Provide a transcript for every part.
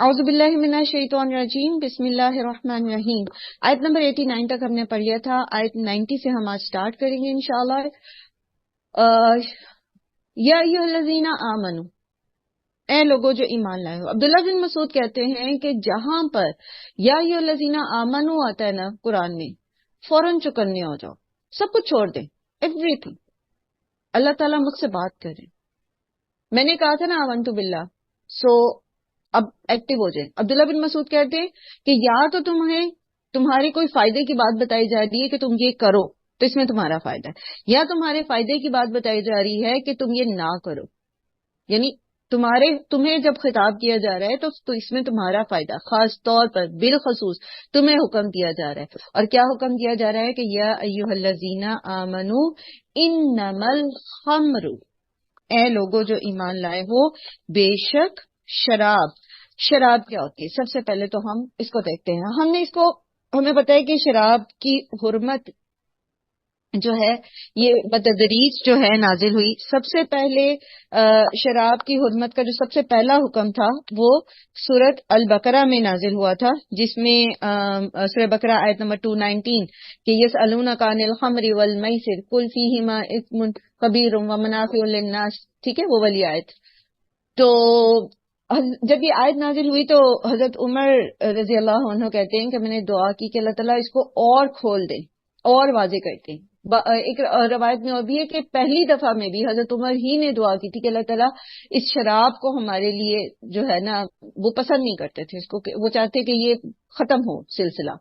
اعوذ باللہ من الشیطان الرجیم، بسم اللہ الرحمن الرحیم۔ آیت نمبر 89 تک ہم نے پڑھ لیا تھا، آیت 90 سے ہم آج سٹارٹ کریں گے انشاءاللہ۔ یا ایھا الذین آمنو، اے لوگوں جو ایمان لائے ہو۔ عبداللہ بن مسعود کہتے ہیں کہ جہاں پر یا ایھا الذین آمنو آتا ہے نا قرآن میں، فوراً چکنے ہو جاؤ، سب کچھ چھوڑ دیں، ایوری تھنگ۔ اللہ تعالیٰ مجھ سے بات کریں۔ میں نے کہا تھا نا آمنتو باللہ، سو اب ایکٹیو ہو جائیں۔ عبداللہ بن مسعود کہتے ہیں کہ یا تو تمہارے کوئی فائدے کی بات بتائی جا رہی ہے کہ تم یہ کرو تو اس میں تمہارا فائدہ ہے، یا تمہارے فائدے کی بات بتائی جا رہی ہے کہ تم یہ نہ کرو، یعنی تمہیں جب خطاب کیا جا رہا ہے تو اس میں تمہارا فائدہ، خاص طور پر بالخصوص تمہیں حکم دیا جا رہا ہے۔ اور کیا حکم دیا جا رہا ہے کہ یا ایھا الذین آمنو انما الخمر، اے لوگوں جو ایمان لائے ہو، بے شک شراب کیا ہوتی ہے؟ سب سے پہلے تو ہم اس کو دیکھتے ہیں۔ ہمیں پتہ ہے کہ شراب کی حرمت جو ہے یہ بتدریج جو ہے نازل ہوئی۔ سب سے پہلے شراب کی حرمت کا جو سب سے پہلا حکم تھا وہ سورۃ البقرہ میں نازل ہوا تھا، جس میں سورۃ بقرہ آیت نمبر 219 کہ یسألونک عن الخمر والمیسر قل فیہما اثم کبیر ومنافع للناس، ٹھیک ہے، وہ والی آیت۔ تو جب یہ آیت نازل ہوئی تو حضرت عمر رضی اللہ عنہ کہتے ہیں کہ میں نے دعا کی کہ اللہ تعالیٰ اس کو اور کھول دیں اور واضح کرتے ہیں۔ ایک روایت میں اور بھی ہے کہ پہلی دفعہ میں بھی حضرت عمر ہی نے دعا کی تھی کہ اللہ تعالیٰ اس شراب کو ہمارے لیے جو ہے نا وہ پسند نہیں کرتے تھے اس کو، وہ چاہتے کہ یہ ختم ہو سلسلہ۔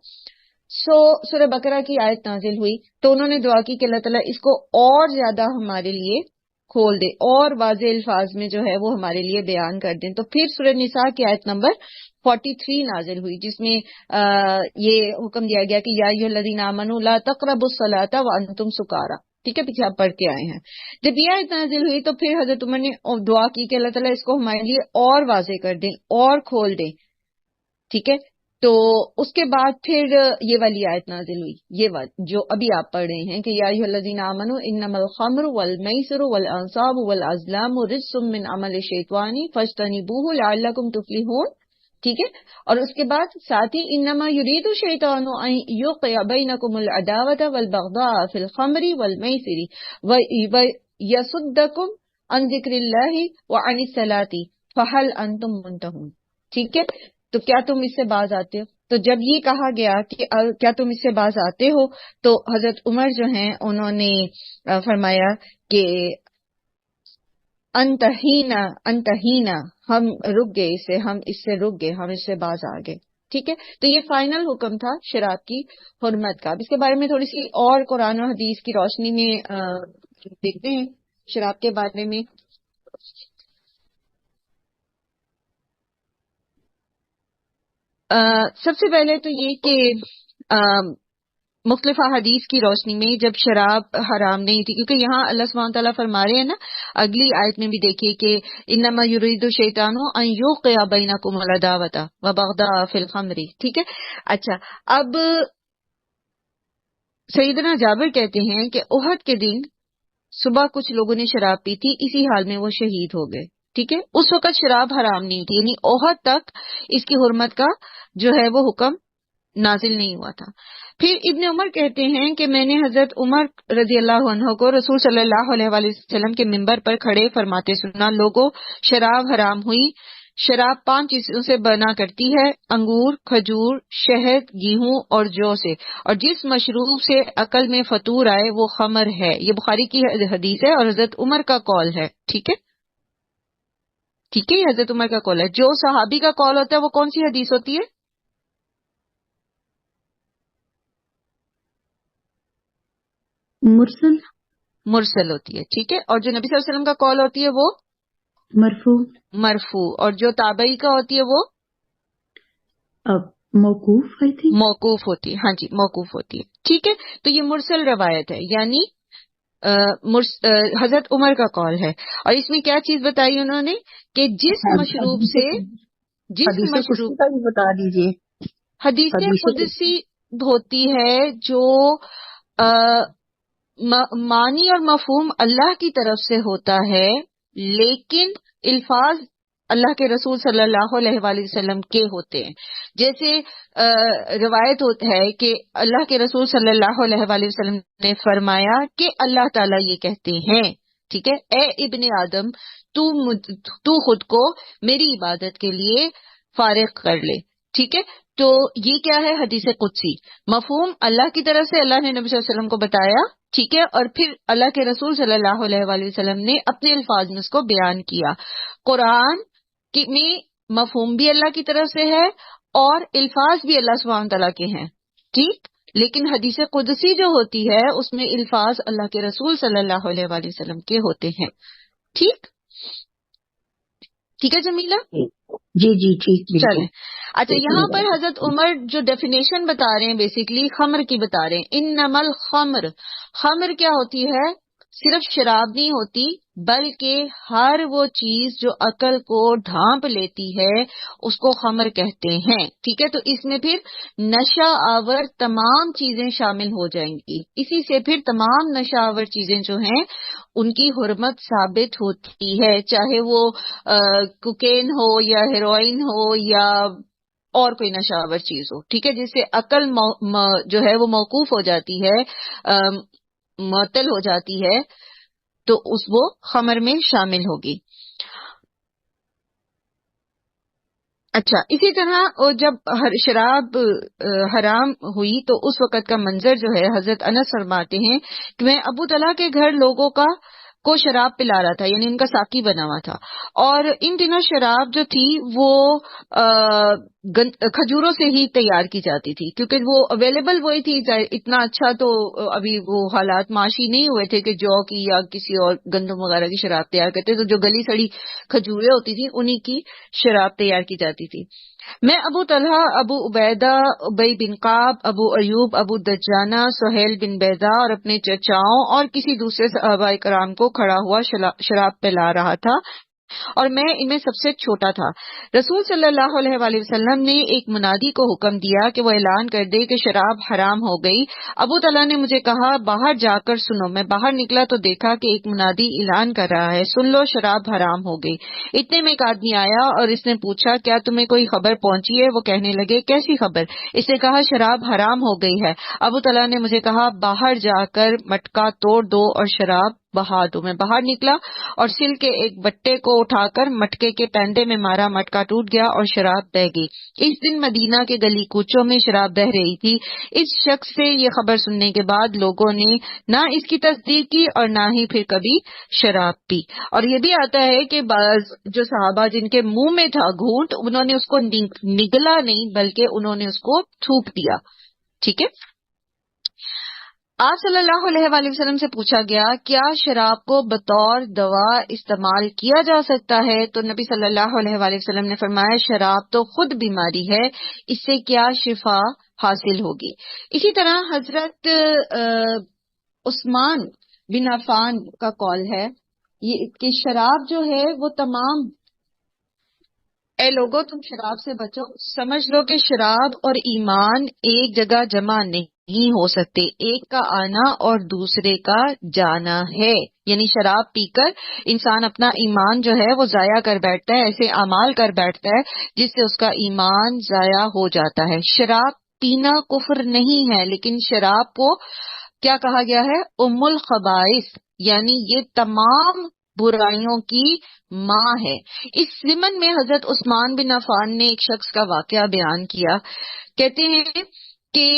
سورہ بقرہ کی آیت نازل ہوئی تو انہوں نے دعا کی کہ اللہ تعالیٰ اس کو اور زیادہ ہمارے لیے کھول دے اور واضح الفاظ میں جو ہے وہ ہمارے لیے بیان کر دیں۔ تو پھر سورہ نساء کی آیت نمبر 43 نازل ہوئی، جس میں یہ حکم دیا گیا کہ یا ایھا الذین آمنوا لا تقربوا الصلاۃ وانتم سکارى، ٹھیک ہے، پیچھے آپ پڑھ کے آئے ہیں۔ جب یہ آیت نازل ہوئی تو پھر حضرت عمر نے دعا کی کہ اللہ تعالیٰ اس کو ہمارے لیے اور واضح کر دیں اور کھول دیں، ٹھیک ہے۔ تو اس کے بعد پھر یہ والی آیت نازل ہوئی، یہ جو ابھی آپ پڑھ رہے ہیں کہ یا ایھا الذین آمنوا انما الخمر والمیسر والانصاب والازلام رجس من عمل الشیطان فاجتنبوہ لعلکم تفلحون، ٹھیک ہے۔ اور اس کے بعد ساتھ ہی انما یرید الشیطان ان یوقع بینکم العداوۃ والبغضاء فی الخمر والمیسر ویصدکم عن ذکر اللہ وعن الصلاۃ فہل انتم منتہون، ٹھیک ہے۔ تو کیا تم اس سے باز آتے ہو؟ تو جب یہ کہا گیا کہ کیا تم اس سے باز آتے ہو تو حضرت عمر جو ہیں انہوں نے فرمایا کہ انتہینا، ہم رک گئے ہم اس سے رک گئے، ہم اس سے باز آ گئے، ٹھیک ہے۔ تو یہ فائنل حکم تھا شراب کی حرمت کا۔ اب اس کے بارے میں تھوڑی سی اور قرآن و حدیث کی روشنی میں دیکھتے ہیں شراب کے بارے میں۔ سب سے پہلے تو یہ کہ مختلف حدیث کی روشنی میں جب شراب حرام نہیں تھی، کیونکہ یہاں اللہ سبحانہ تعالیٰ فرما رہے ہیں نا، اگلی آیت میں بھی دیکھیے کہ انما یرید الشیطان ان یوقع بینکم العداوۃ والبغضاء فی الخمر، ٹھیک ہے۔ اچھا، اب سیدنا جابر کہتے ہیں کہ احد کے دن صبح کچھ لوگوں نے شراب پی تھی، اسی حال میں وہ شہید ہو گئے، ٹھیک ہے۔ اس وقت شراب حرام نہیں تھی، یعنی احد تک اس کی حرمت کا جو ہے وہ حکم نازل نہیں ہوا تھا۔ پھر ابن عمر کہتے ہیں کہ میں نے حضرت عمر رضی اللہ عنہ کو رسول صلی اللہ علیہ وآلہ وسلم کے منبر پر کھڑے فرماتے سنا، لوگوں شراب حرام ہوئی، شراب 5 چیزوں سے بنا کرتی ہے، انگور، کھجور، شہد، گیہوں اور جو سے، اور جس مشروب سے عقل میں فطور آئے وہ خمر ہے۔ یہ بخاری کی حدیث ہے اور حضرت عمر کا قول ہے، ٹھیک ہے، ٹھیک ہے، یہ حضرت عمر کا قول ہے۔ جو صحابی کا قول ہوتا ہے وہ کون سی حدیث ہوتی ہے؟ مرسل ہوتی ہے، ٹھیک ہے۔ اور جو نبی صلی اللہ علیہ وسلم کا قول ہوتی ہے وہ مرفوع، اور جو تابعی کا ہوتی ہے وہ موقوف ہوتی ہے، ہاں جی، موقوف ہوتی ہے، ٹھیک ہے۔ تو یہ مرسل روایت ہے، یعنی حضرت عمر کا قول ہے۔ اور اس میں کیا چیز بتائی انہوں نے کہ جس مشروب سے کا بھی بتا دیجیے۔ حدیث قدسی ہوتی ہے جو معنی اور مفہوم اللہ کی طرف سے ہوتا ہے، لیکن الفاظ اللہ کے رسول صلی اللہ علیہ وآلہ وسلم کے ہوتے ہیں. جیسے روایت ہے کہ اللہ کے رسول صلی اللہ علیہ وآلہ وسلم نے فرمایا کہ اللہ تعالیٰ یہ کہتے ہیں، ٹھیک ہے، اے ابن آدم تو خود کو میری عبادت کے لیے فارغ کر لے. ٹھیک ہے، تو یہ کیا ہے؟ حدیث قدسی. مفہوم اللہ کی طرف سے اللہ نے نبی صلی اللہ علیہ وسلم کو بتایا، ٹھیک ہے، اور پھر اللہ کے رسول صلی اللہ علیہ وآلہ وسلم نے اپنے الفاظ میں اس کو بیان کیا. قرآن میں مفہوم بھی اللہ کی طرف سے ہے اور الفاظ بھی اللہ سبحانہ تعالیٰ کے ہیں، ٹھیک. لیکن حدیث قدسی جو ہوتی ہے اس میں الفاظ اللہ کے رسول صلی اللہ علیہ وآلہ وسلم کے ہوتے ہیں. ٹھیک ٹھیک ہے جمیلہ؟ جی جی ٹھیک. چلیں، اچھا یہاں پر حضرت عمر جو ڈیفینیشن بتا رہے ہیں بیسیکلی خمر کی بتا رہے ہیں. انما الخمر، خمر کیا ہوتی ہے؟ صرف شراب نہیں ہوتی بلکہ ہر وہ چیز جو عقل کو ڈھانپ لیتی ہے اس کو خمر کہتے ہیں. ٹھیک ہے، تو اس میں پھر نشہ آور تمام چیزیں شامل ہو جائیں گی. اسی سے پھر تمام نشہ آور چیزیں جو ہیں ان کی حرمت ثابت ہوتی ہے، چاہے وہ کوکین ہو یا ہیروئن ہو یا اور کوئی نشہ آور چیز ہو. ٹھیک ہے، جس سے عقل جو ہے وہ موقوف ہو جاتی ہے، معطل ہو جاتی ہے، تو وہ خمر میں شامل ہوگی. اچھا، اسی طرح جب شراب حرام ہوئی تو اس وقت کا منظر جو ہے حضرت انس فرماتے ہیں کہ میں ابو طلحہ کے گھر لوگوں کو شراب پلا رہا تھا، یعنی ان کا ساقی بنا ہوا تھا. اور ان دنوں شراب جو تھی وہ کھجوروں سے ہی تیار کی جاتی تھی، کیونکہ وہ اویلیبل وہی تھی. اتنا اچھا تو ابھی وہ حالات معاشی نہیں ہوئے تھے کہ جو کی یا کسی اور گندم وغیرہ کی شراب تیار کرتے، تو جو گلی سڑی کھجوریں ہوتی تھی انہی کی شراب تیار کی جاتی تھی. میں ابو طلحہ، ابو عبیدہ، ابی بن قعب، ابو ایوب، ابو دجانہ، سہیل بن بیضا اور اپنے چچاؤں اور کسی دوسرے صحابہ کرام کو کھڑا ہوا شراب پلا رہا تھا اور میں ان میں سب سے چھوٹا تھا. رسول صلی اللہ علیہ وآلہ وسلم نے ایک منادی کو حکم دیا کہ وہ اعلان کر دے کہ شراب حرام ہو گئی. ابو طلحہ نے مجھے کہا باہر جا کر سنو. میں باہر نکلا تو دیکھا کہ ایک منادی اعلان کر رہا ہے، سن لو شراب حرام ہو گئی. اتنے میں ایک آدمی آیا اور اس نے پوچھا کیا تمہیں کوئی خبر پہنچی ہے؟ وہ کہنے لگے کیسی خبر؟ اس نے کہا شراب حرام ہو گئی ہے. ابو طلحہ نے مجھے کہا باہر جا کر مٹکا توڑ دو اور شراب بہا دو. میں باہر نکلا اور سل کے ایک بٹے کو اٹھا کر مٹکے کے پینڈے میں مارا، مٹکا ٹوٹ گیا اور شراب بہہ گئی. اس دن مدینہ کے گلی کوچوں میں شراب بہہ رہی تھی. اس شخص سے یہ خبر سننے کے بعد لوگوں نے نہ اس کی تصدیق کی اور نہ ہی پھر کبھی شراب پی. اور یہ بھی آتا ہے کہ بعض جو صحابہ جن کے منہ میں تھا گھونٹ، انہوں نے اس کو نگلا نہیں بلکہ انہوں نے اس کو تھوک دیا. ٹھیک ہے، آپ صلی اللہ علیہ وآلہ وسلم سے پوچھا گیا کیا شراب کو بطور دوا استعمال کیا جا سکتا ہے؟ تو نبی صلی اللہ علیہ وآلہ وسلم نے فرمایا شراب تو خود بیماری ہے، اس سے کیا شفا حاصل ہوگی. اسی طرح حضرت عثمان بن عفان کا قول ہے یہ کہ شراب جو ہے وہ تمام، اے لوگو تم شراب سے بچو. سمجھ لو کہ شراب اور ایمان ایک جگہ جمع نہیں ہو سکتے، ایک کا آنا اور دوسرے کا جانا ہے. یعنی شراب پی کر انسان اپنا ایمان جو ہے وہ ضائع کر بیٹھتا ہے، ایسے اعمال کر بیٹھتا ہے جس سے اس کا ایمان ضائع ہو جاتا ہے. شراب پینا کفر نہیں ہے، لیکن شراب کو کیا کہا گیا ہے؟ ام الخبائث، یعنی یہ تمام برائیوں کی ماں ہے. اس ضمن میں حضرت عثمان بن عفان نے ایک شخص کا واقعہ بیان کیا. کہتے ہیں کہ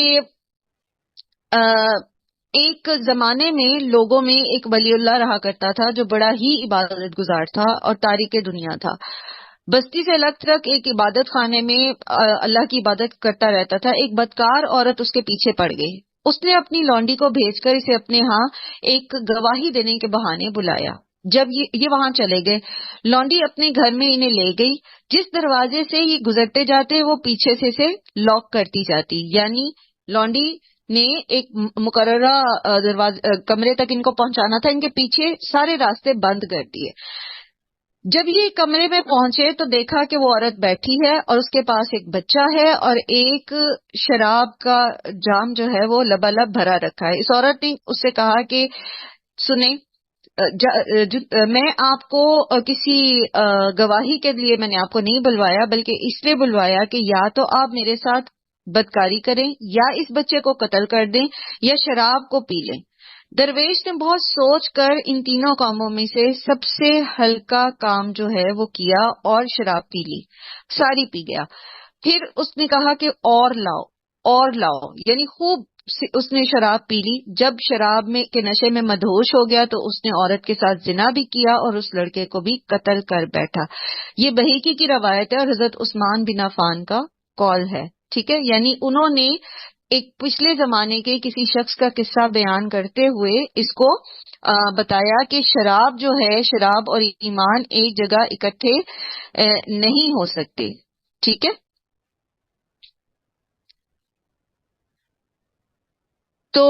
ایک زمانے میں لوگوں میں ایک ولی اللہ رہا کرتا تھا جو بڑا ہی عبادت گزار تھا اور تارک دنیا تھا. بستی سے الگ تھلگ ایک عبادت خانے میں اللہ کی عبادت کرتا رہتا تھا. ایک بدکار عورت اس کے پیچھے پڑ گئی. اس نے اپنی لونڈی کو بھیج کر اسے اپنے ہاں ایک گواہی دینے کے بہانے بلایا. جب یہ وہاں چلے گئے، لونڈی اپنے گھر میں انہیں لے گئی. جس دروازے سے یہ گزرتے جاتے وہ پیچھے سے اسے لاک کرتی جاتی، یعنی لونڈی نے ایک مقررہ کمرے تک ان کو پہنچانا تھا، ان کے پیچھے سارے راستے بند کر دیے. جب یہ کمرے میں پہنچے تو دیکھا کہ وہ عورت بیٹھی ہے اور اس کے پاس ایک بچہ ہے اور ایک شراب کا جام جو ہے وہ لبالب بھرا رکھا ہے. اس عورت نے اس سے کہا کہ سنیں، میں آپ کو کسی گواہی کے لیے میں نے آپ کو نہیں بلوایا، بلکہ اس لیے بلوایا کہ یا تو آپ میرے ساتھ بدکاری کریں، یا اس بچے کو قتل کر دیں، یا شراب کو پی لیں۔ درویش نے بہت سوچ کر ان تینوں کاموں میں سے سب سے ہلکا کام جو ہے وہ کیا اور شراب پی لی، ساری پی گیا۔ پھر اس نے کہا کہ اور لاؤ اور لاؤ، یعنی خوب اس نے شراب پی لی۔ جب شراب میں کے نشے میں مدہوش ہو گیا تو اس نے عورت کے ساتھ زنا بھی کیا اور اس لڑکے کو بھی قتل کر بیٹھا۔ یہ بہیقی کی روایت ہے اور حضرت عثمان بن عفان کا قول ہے، ٹھیک ہے۔ یعنی انہوں نے ایک پچھلے زمانے کے کسی شخص کا قصہ بیان کرتے ہوئے اس کو بتایا کہ شراب جو ہے، شراب اور ایمان ایک جگہ اکٹھے نہیں ہو سکتے، ٹھیک ہے۔ تو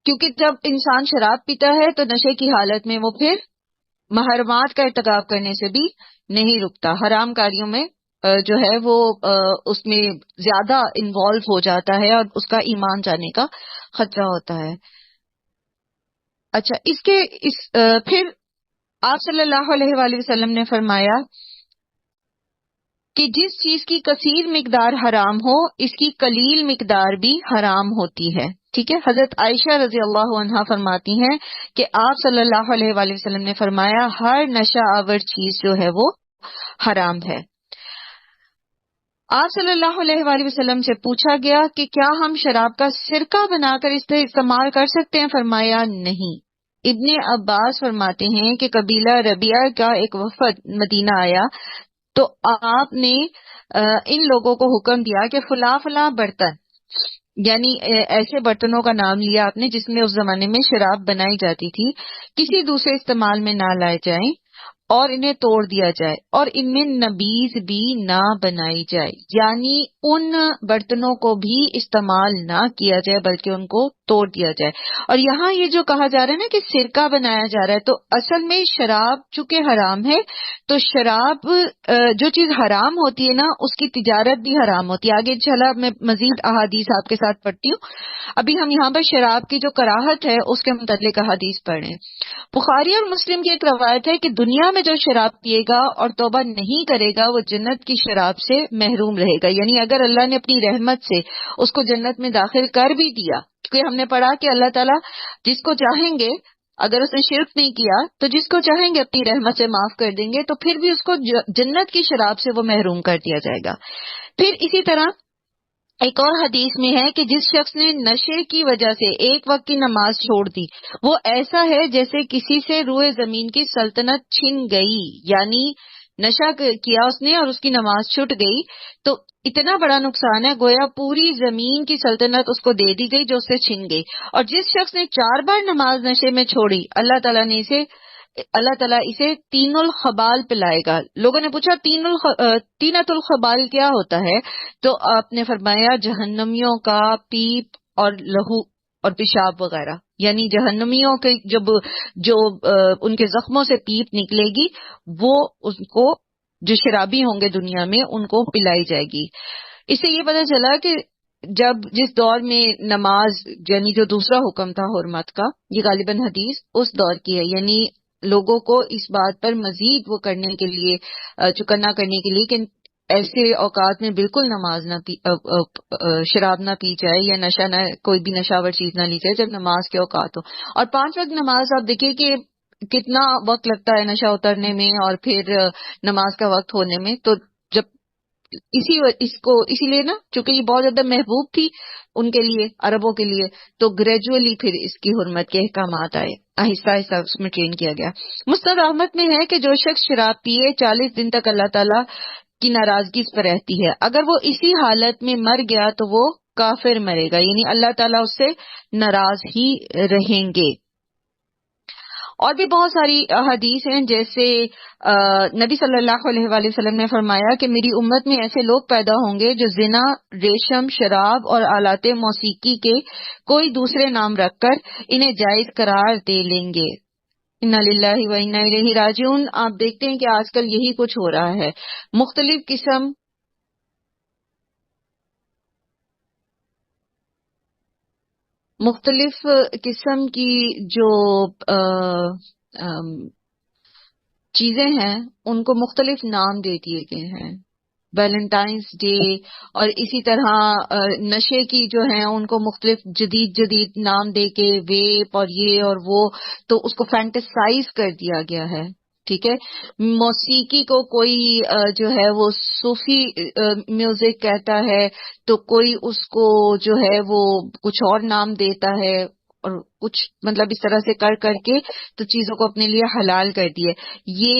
کیونکہ جب انسان شراب پیتا ہے تو نشے کی حالت میں وہ پھر محرمات کا ارتکاب کرنے سے بھی نہیں رکتا، حرام کاریوں میں جو ہے وہ اس میں زیادہ انوالو ہو جاتا ہے اور اس کا ایمان جانے کا خطرہ ہوتا ہے۔ اچھا، پھر آپ صلی اللہ علیہ وآلہ وسلم نے فرمایا کہ جس چیز کی کثیر مقدار حرام ہو اس کی قلیل مقدار بھی حرام ہوتی ہے، ٹھیک ہے۔ حضرت عائشہ رضی اللہ عنہا فرماتی ہیں کہ آپ صلی اللہ علیہ وآلہ وسلم نے فرمایا ہر نشہ آور چیز جو ہے وہ حرام ہے۔ آپ صلی اللہ علیہ وآلہ وسلم سے پوچھا گیا کہ کیا ہم شراب کا سرکہ بنا کر اس سے استعمال کر سکتے ہیں؟ فرمایا نہیں۔ ابن عباس فرماتے ہیں کہ قبیلہ ربیعہ کا ایک وفد مدینہ آیا تو آپ نے ان لوگوں کو حکم دیا کہ فلاں فلاں برتن، یعنی ایسے برتنوں کا نام لیا آپ نے جس میں اس زمانے میں شراب بنائی جاتی تھی، کسی دوسرے استعمال میں نہ لائے جائیں اور انہیں توڑ دیا جائے اور ان میں نبیذ بھی نہ بنائی جائے، یعنی ان برتنوں کو بھی استعمال نہ کیا جائے بلکہ ان کو توڑ دیا جائے۔ اور یہاں یہ جو کہا جا رہا ہے نا کہ سرکہ بنایا جا رہا ہے، تو اصل میں شراب چونکہ حرام ہے تو شراب جو چیز حرام ہوتی ہے نا اس کی تجارت بھی حرام ہوتی ہے۔ آگے انشاءاللہ میں مزید احادیث آپ کے ساتھ پڑھتی ہوں، ابھی ہم یہاں پر شراب کی جو کراہت ہے اس کے متعلق احادیث پڑھ رہے ہیں۔ بخاری اور مسلم کی ایک روایت ہے کہ دنیا میں جو شراب پیے گا اور توبہ نہیں کرے گا وہ جنت کی شراب سے محروم رہے گا، یعنی اگر اللہ نے اپنی رحمت سے اس کو جنت میں داخل کر بھی دیا، کیونکہ ہم نے پڑھا کہ اللہ تعالیٰ جس کو چاہیں گے، اگر اس نے شرک نہیں کیا تو جس کو چاہیں گے اپنی رحمت سے معاف کر دیں گے، تو پھر بھی اس کو جنت کی شراب سے وہ محروم کر دیا جائے گا۔ پھر اسی طرح ایک اور حدیث میں ہے کہ جس شخص نے نشے کی وجہ سے ایک وقت کی نماز چھوڑ دی وہ ایسا ہے جیسے کسی سے روئے زمین کی سلطنت چھن گئی، یعنی نشہ کیا اس نے اور اس کی نماز چھٹ گئی تو اتنا بڑا نقصان ہے، گویا پوری زمین کی سلطنت اس کو دے دی گئی جو اس سے چھن گئی۔ اور جس شخص نے 4 بار نماز نشے میں چھوڑی اللہ تعالیٰ اسے تین الخبال پلائے گا۔ لوگوں نے پوچھا تینت الخبال کیا ہوتا ہے؟ تو آپ نے فرمایا جہنمیوں کا پیپ اور لہو اور پیشاب وغیرہ، یعنی جہنمیوں کے جو ان کے زخموں سے پیپ نکلے گی وہ ان کو جو شرابی ہوں گے دنیا میں ان کو پلائی جائے گی۔ اس سے یہ پتہ چلا کہ جس دور میں نماز یعنی جو دوسرا حکم تھا حرمت کا، یہ غالباً حدیث اس دور کی ہے، یعنی لوگوں کو اس بات پر مزید وہ کرنے کے لیے چکنا کرنے کے لیے کہ ایسے اوقات میں بالکل نماز شراب نہ پی جائے یا نشہ نہ، کوئی بھی نشاور چیز نہ لی جائے جب نماز کے اوقات ہو۔ اور 5 وقت نماز آپ دیکھیں کہ کتنا وقت لگتا ہے نشہ اترنے میں اور پھر نماز کا وقت ہونے میں، تو جب اسی لیے نا چونکہ یہ بہت زیادہ محبوب تھی ان کے لیے، عربوں کے لیے، تو گریجولی پھر اس کی حرمت کے احکامات آئے، آہستہ آہستہ اس میں ٹرین کیا گیا۔ مسند احمد میں ہے کہ جو شخص شراب پیے 40 دن تک اللہ تعالیٰ کی ناراضگی اس پر رہتی ہے، اگر وہ اسی حالت میں مر گیا تو وہ کافر مرے گا، یعنی اللہ تعالیٰ اس سے ناراض ہی رہیں گے۔ اور بھی بہت ساری حدیث ہیں، جیسے نبی صلی اللہ علیہ وآلہ وسلم نے فرمایا کہ میری امت میں ایسے لوگ پیدا ہوں گے جو زنا، ریشم، شراب اور آلات موسیقی کے کوئی دوسرے نام رکھ کر انہیں جائز قرار دے لیں گے۔ انا للہ و انا الیہ راجعون۔ آپ دیکھتے ہیں کہ آج کل یہی کچھ ہو رہا ہے، مختلف قسم مختلف قسم کی جو چیزیں ہیں ان کو مختلف نام دے دیے گئے ہیں. ویلنٹائنس ڈے اور اسی طرح نشے کی جو ہیں ان کو مختلف جدید جدید نام دے کے ویپ اور یہ اور وہ، تو اس کو فینٹیسائز کر دیا گیا ہے. ٹھیک ہے. موسیقی کو کوئی جو ہے وہ صوفی میوزک کہتا ہے، تو کوئی اس کو جو ہے وہ کچھ اور نام دیتا ہے، اور کچھ مطلب اس طرح سے کر کر کے تو چیزوں کو اپنے لیے حلال کر دیے. یہ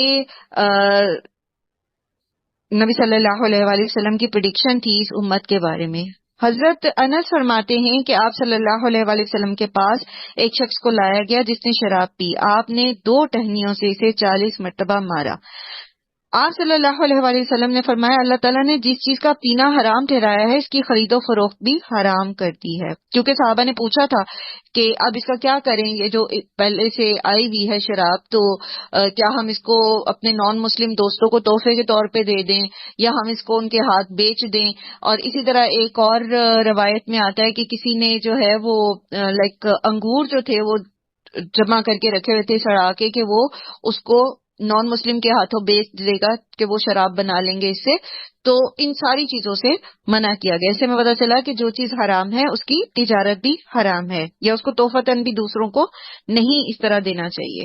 نبی صلی اللہ علیہ وآلہ وسلم کی پریڈکشن تھی اس امت کے بارے میں. حضرت انس فرماتے ہیں کہ آپ صلی اللہ علیہ وآلہ وسلم کے پاس ایک شخص کو لایا گیا جس نے شراب پی. آپ نے 2 ٹہنیوں سے اسے 40 مرتبہ مارا. آپ صلی اللہ علیہ وآلہ وسلم نے فرمایا اللہ تعالیٰ نے جس چیز کا پینا حرام ٹھہرایا ہے اس کی خرید و فروخت بھی حرام کر دی ہے. کیونکہ صحابہ نے پوچھا تھا کہ اب اس کا کیا کریں، یہ جو پہلے سے آئی ہوئی ہے شراب، تو کیا ہم اس کو اپنے نان مسلم دوستوں کو تحفے کے طور پہ دے دیں یا ہم اس کو ان کے ہاتھ بیچ دیں. اور اسی طرح ایک اور روایت میں آتا ہے کہ کسی نے جو ہے وہ لائک انگور جو تھے وہ جمع کر کے رکھے ہوئے تھے سڑا کے، کہ وہ اس کو نان مسلم کے ہاتھوں بیچ دے گا کہ وہ شراب بنا لیں گے اس سے. تو ان ساری چیزوں سے منع کیا گیا. اس سے میں پتا چلا کہ جو چیز حرام ہے اس کی تجارت بھی حرام ہے، یا اس کو تحفتاً بھی دوسروں کو نہیں اس طرح دینا چاہیے.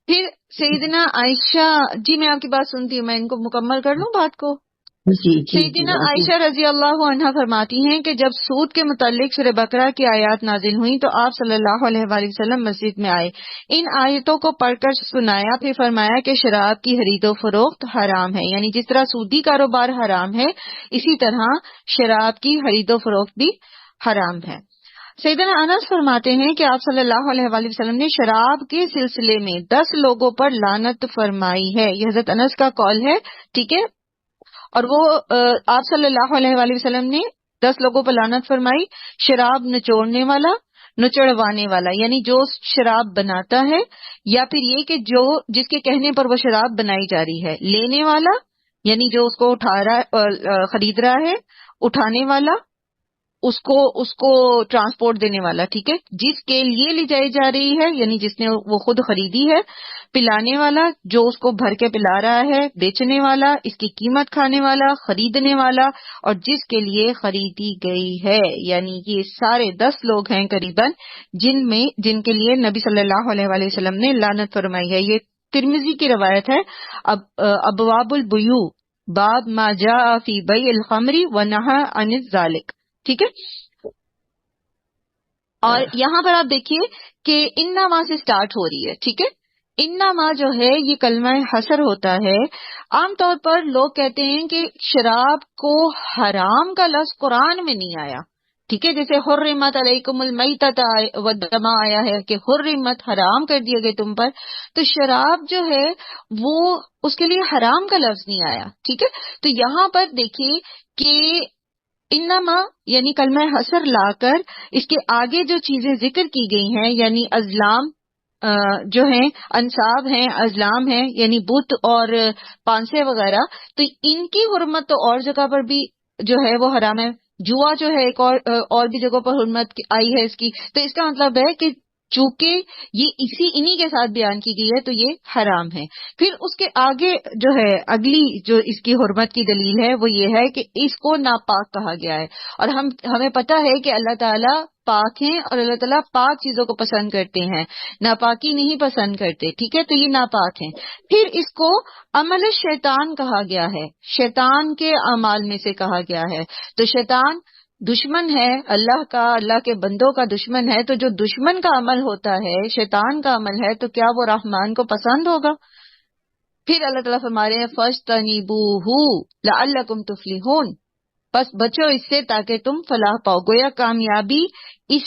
پھر سیدنا عائشہ، جی میں آپ کی بات سنتی ہوں، میں ان کو مکمل کر لوں بات کو. جی جی سیدنا عائشہ رضی اللہ عنہا فرماتی ہیں کہ جب سود کے متعلق سورہ بقرہ کی آیات نازل ہوئیں تو آپ صلی اللہ علیہ وآلہ وسلم مسجد میں آئے، ان آیتوں کو پڑھ کر سنایا، پھر فرمایا کہ شراب کی خرید و فروخت حرام ہے. یعنی جس طرح سودی کاروبار حرام ہے اسی طرح شراب کی خرید و فروخت بھی حرام ہے. سیدنا انس فرماتے ہیں کہ آپ صلی اللہ علیہ وآلہ وسلم نے شراب کے سلسلے میں 10 لوگوں پر لعنت فرمائی ہے. یہ حضرت انس کا قول ہے. ٹھیک ہے. اور وہ آپ صلی اللہ علیہ وآلہ وسلم نے 10 لوگوں پر لعنت فرمائی. شراب نچوڑنے والا، نچڑوانے والا یعنی جو شراب بناتا ہے، یا پھر یہ کہ جو جس کے کہنے پر وہ شراب بنائی جا رہی ہے. لینے والا یعنی جو اس کو خرید رہا ہے، اٹھانے والا اس کو ٹرانسپورٹ دینے والا. ٹھیک ہے. جس کے لیے لی جائی جا رہی ہے یعنی جس نے وہ خود خریدی ہے. پلانے والا جو اس کو بھر کے پلا رہا ہے. بیچنے والا اس کی قیمت کھانے والا. خریدنے والا اور جس کے لیے خریدی گئی ہے. یعنی یہ سارے 10 لوگ ہیں قریباً جن کے لیے نبی صلی اللہ علیہ وآلہ وسلم نے لعنت فرمائی ہے. یہ ترمذی کی روایت ہے. ابواب البیوع باب ما جاء فی بیع الخمر ونہی عن الذالک. ٹھیک ہے. اور یہاں پر آپ دیکھیے کہ انما سے سٹارٹ ہو رہی ہے. ٹھیک ہے. انما جو ہے یہ کلمہ حصر ہوتا ہے. عام طور پر لوگ کہتے ہیں کہ شراب کو حرام کا لفظ قرآن میں نہیں آیا. ٹھیک ہے. جیسے حرمت علیکم المیتۃ والدم آیا ہے کہ حرمت حرام کر دیے گئے تم پر، تو شراب جو ہے وہ اس کے لیے حرام کا لفظ نہیں آیا. ٹھیک ہے. تو یہاں پر دیکھیے کہ انما یعنی کلمہ حصر لا کر اس کے آگے جو چیزیں ذکر کی گئی ہیں یعنی ازلام جو ہیں، انصاب ہیں، ازلام ہیں یعنی بت اور پانسے وغیرہ، تو ان کی حرمت تو اور جگہ پر بھی جو ہے وہ حرام ہے. جوا جو ہے ایک اور بھی جگہوں پر حرمت آئی ہے اس کی. تو اس کا مطلب ہے کہ چونکہ یہ انہی کے ساتھ بیان کی گئی ہے تو یہ حرام ہے. پھر اس کے آگے جو ہے اگلی جو اس کی حرمت کی دلیل ہے وہ یہ ہے کہ اس کو ناپاک کہا گیا ہے. اور ہمیں پتہ ہے کہ اللہ تعالیٰ پاک ہیں اور اللہ تعالیٰ پاک چیزوں کو پسند کرتے ہیں، ناپاکی نہیں پسند کرتے. ٹھیک ہے. تو یہ ناپاک ہیں. پھر اس کو عمل شیطان کہا گیا ہے، شیطان کے اعمال میں سے کہا گیا ہے. تو شیطان دشمن ہے اللہ کا، اللہ کے بندوں کا دشمن ہے. تو جو دشمن کا عمل ہوتا ہے، شیطان کا عمل ہے، تو کیا وہ رحمان کو پسند ہوگا؟ پھر اللہ تعالیٰ فرما رہے ہیں فَاجْتَنِبُوهُ لَعَلَّكُمْ تُفْلِحُونَ، بس بچو اس سے تاکہ تم فلاح پاؤ. گویا کامیابی اس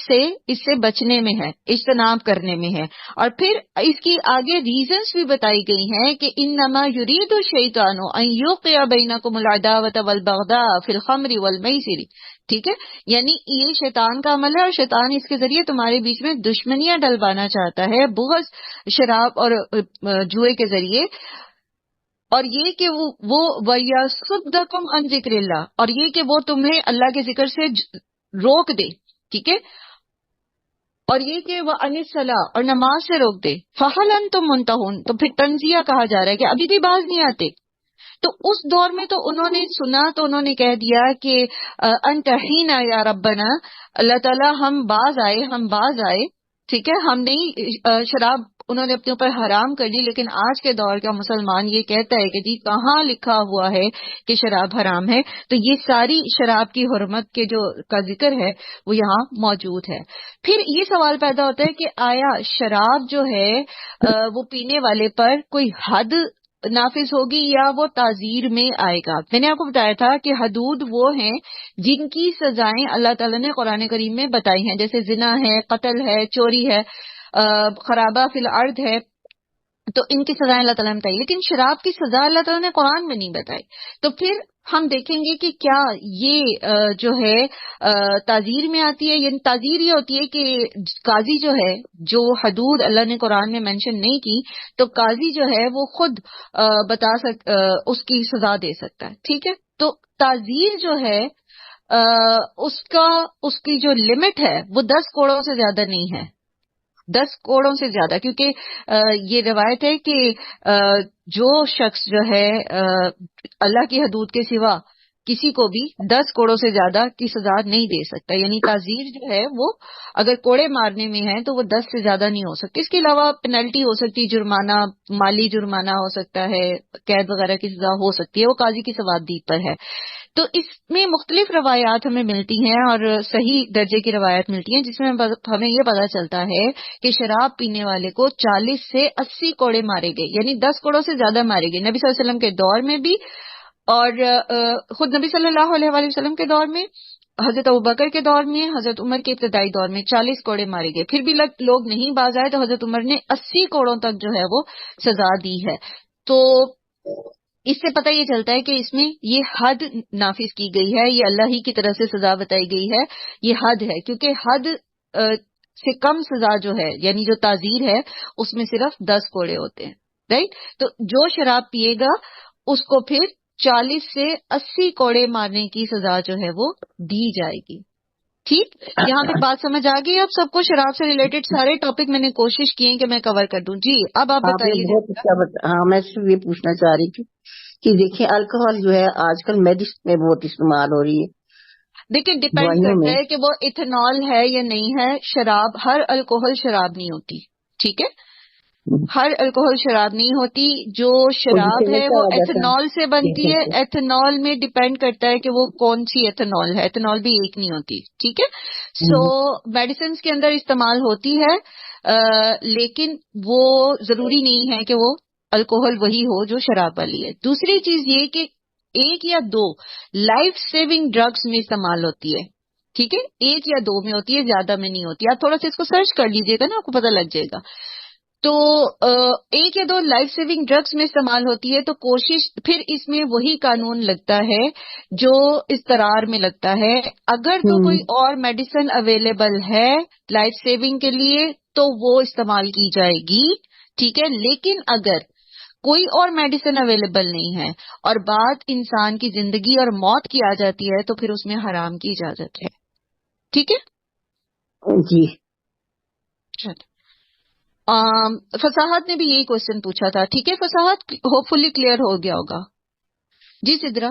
سے بچنے میں ہے، اجتناب کرنے میں ہے. اور پھر اس کی آگے ریزنز بھی بتائی گئی ہیں کہ انما یرید الشیطان ان یوقع بینکم العداوۃ والبغضاء فی الخمر والمیسر. ٹھیک ہے. یعنی یہ شیطان کا عمل ہے اور شیطان اس کے ذریعے تمہارے بیچ میں دشمنیاں ڈلوانا چاہتا ہے، بغض شراب اور جوئے کے ذریعے. اور یہ کہ وہ وَيَصُدَّكُمْ عَنْ ذِكْرِ اللَّهِ، اور یہ کہ وہ تمہیں اللہ کے ذکر سے روک دے. ٹھیک ہے. اور یہ کہ وہ انصلاح اور نماز سے روک دے، فہل انتم منتہون، تو پھر تنزیہ کہا جا رہا ہے کہ ابھی بھی باز نہیں آتے. تو اس دور میں تو انہوں نے سنا تو انہوں نے کہہ دیا کہ انتہینا یا ربنا، اللہ تعالیٰ ہم باز آئے، ہم باز آئے. ٹھیک ہے، ہم نہیں شراب انہوں نے اپنے اوپر حرام کر لی. لیکن آج کے دور کا مسلمان یہ کہتا ہے کہ جی کہاں لکھا ہوا ہے کہ شراب حرام ہے؟ تو یہ ساری شراب کی حرمت کے جو کا ذکر ہے وہ یہاں موجود ہے. پھر یہ سوال پیدا ہوتا ہے کہ آیا شراب جو ہے وہ پینے والے پر کوئی حد نافذ ہوگی یا وہ تعزیر میں آئے گا؟ میں نے آپ کو بتایا تھا کہ حدود وہ ہیں جن کی سزائیں اللہ تعالیٰ نے قرآن کریم میں بتائی ہیں، جیسے زنا ہے، قتل ہے، چوری ہے، خرابہ فی الارض ہے. تو ان کی سزائیں اللہ تعالیٰ نے بتائی، لیکن شراب کی سزا اللہ تعالیٰ نے قرآن میں نہیں بتائی. تو پھر ہم دیکھیں گے کہ کیا یہ جو ہے تعزیر میں آتی ہے. یعنی تعزیر یہ ہوتی ہے کہ قاضی جو ہے، جو حدود اللہ نے قرآن میں مینشن نہیں کی، تو قاضی جو ہے وہ خود اس کی سزا دے سکتا ہے. ٹھیک ہے، تو تعزیر جو ہے اس کی جو لمٹ ہے وہ 10 کوڑوں سے زیادہ نہیں ہے، 10 کوڑوں سے زیادہ. کیونکہ یہ روایت ہے کہ جو شخص جو ہے اللہ کی حدود کے سوا کسی کو بھی 10 کوڑوں سے زیادہ کی سزا نہیں دے سکتا. یعنی تعزیر جو ہے وہ اگر کوڑے مارنے میں ہے تو وہ 10 سے زیادہ نہیں ہو سکتی. اس کے علاوہ پینلٹی ہو سکتی، جرمانہ، مالی جرمانہ ہو سکتا ہے، قید وغیرہ کی سزا ہو سکتی ہے، وہ قاضی کی ثوابدید پر ہے. تو اس میں مختلف روایات ہمیں ملتی ہیں اور صحیح درجے کی روایت ملتی ہیں، جس میں ہمیں یہ پتہ چلتا ہے کہ شراب پینے والے کو 40 سے 80 کوڑے مارے گئے، یعنی 10 کوڑوں سے زیادہ مارے گئے. نبی صلی اللہ علیہ وسلم کے دور میں بھی، اور خود نبی صلی اللہ علیہ وآلہ وسلم کے دور میں، حضرت ابوبکر کے دور میں، حضرت عمر کے ابتدائی دور میں 40 کوڑے مارے گئے. پھر بھی لوگ نہیں باز آئے تو حضرت عمر نے 80 کوڑوں تک جو ہے وہ سزا دی ہے. تو اس سے پتہ یہ چلتا ہے کہ اس میں یہ حد نافذ کی گئی ہے، یہ اللہ ہی کی طرف سے سزا بتائی گئی ہے، یہ حد ہے. کیونکہ حد سے کم سزا جو ہے، یعنی جو تعزیر ہے، اس میں صرف 10 کوڑے ہوتے ہیں. رائٹ؟ تو جو شراب پیے گا اس کو پھر 40 سے 80 کوڑے مارنے کی سزا جو ہے وہ دی جائے گی. ٹھیک، یہاں تک بات سمجھ آ گئی؟ اب سب کو شراب سے ریلیٹڈ سارے ٹاپک میں نے کوشش کی کہ میں کور کر دوں. جی اب آپ آپ نے بتائیے. بہت اچھا ہاں، میں صرف یہ پوچھنا چاہ رہی تھی کہ دیکھیں الکوہول جو ہے آج کل میڈیسن میں بہت استعمال ہو رہی ہے، دیکھیں ڈیپینڈ دوائیوں کرتا میں. ہے کہ وہ ایتھنال ہے یا نہیں ہے. شراب، ہر الکوہل شراب نہیں ہوتی. ٹھیک ہے، ہر الکوہل شراب نہیں ہوتی. جو جسے شراب ہے نشہ وہ آ جاتا ایتھنال سے بنتی ہے. ہے. ایتھنال میں ڈیپینڈ کرتا ہے کہ وہ کون سی ایتھنال ہے. ایتھنال بھی ایک نہیں ہوتی. ٹھیک ہے، سو میڈیسنز کے اندر استعمال ہوتی ہے، لیکن وہ ضروری نہیں ہے کہ وہ الکوہل وہی ہو جو شراب والی ہے. دوسری چیز یہ کہ 1 یا 2 لائف سیونگ ڈرگس میں استعمال ہوتی ہے. ٹھیک ہے، 1 یا 2 میں ہوتی ہے، زیادہ میں نہیں ہوتی. آپ تھوڑا سا اس کو سرچ کر لیجئے گا نا، آپ کو پتہ لگ جائے گا. تو 1 یا 2 لائف سیونگ ڈرگس میں استعمال ہوتی ہے. تو کوشش پھر اس میں وہی قانون لگتا ہے جو اضطرار میں لگتا ہے. اگر تو کوئی اور میڈیسن اویلیبل ہے لائف سیونگ کے لیے تو وہ استعمال کی جائے گی. ٹھیک ہے، لیکن اگر کوئی اور میڈیسن اویلیبل نہیں ہے اور بات انسان کی زندگی اور موت کی آ جاتی ہے تو پھر اس میں حرام کی اجازت ہے. ٹھیک ہے جی. فصاحت نے بھی یہی کوشچن پوچھا تھا. ٹھیک ہے فصاحت، ہوپ فلی کلیئر ہو گیا ہوگا. جی سدرا.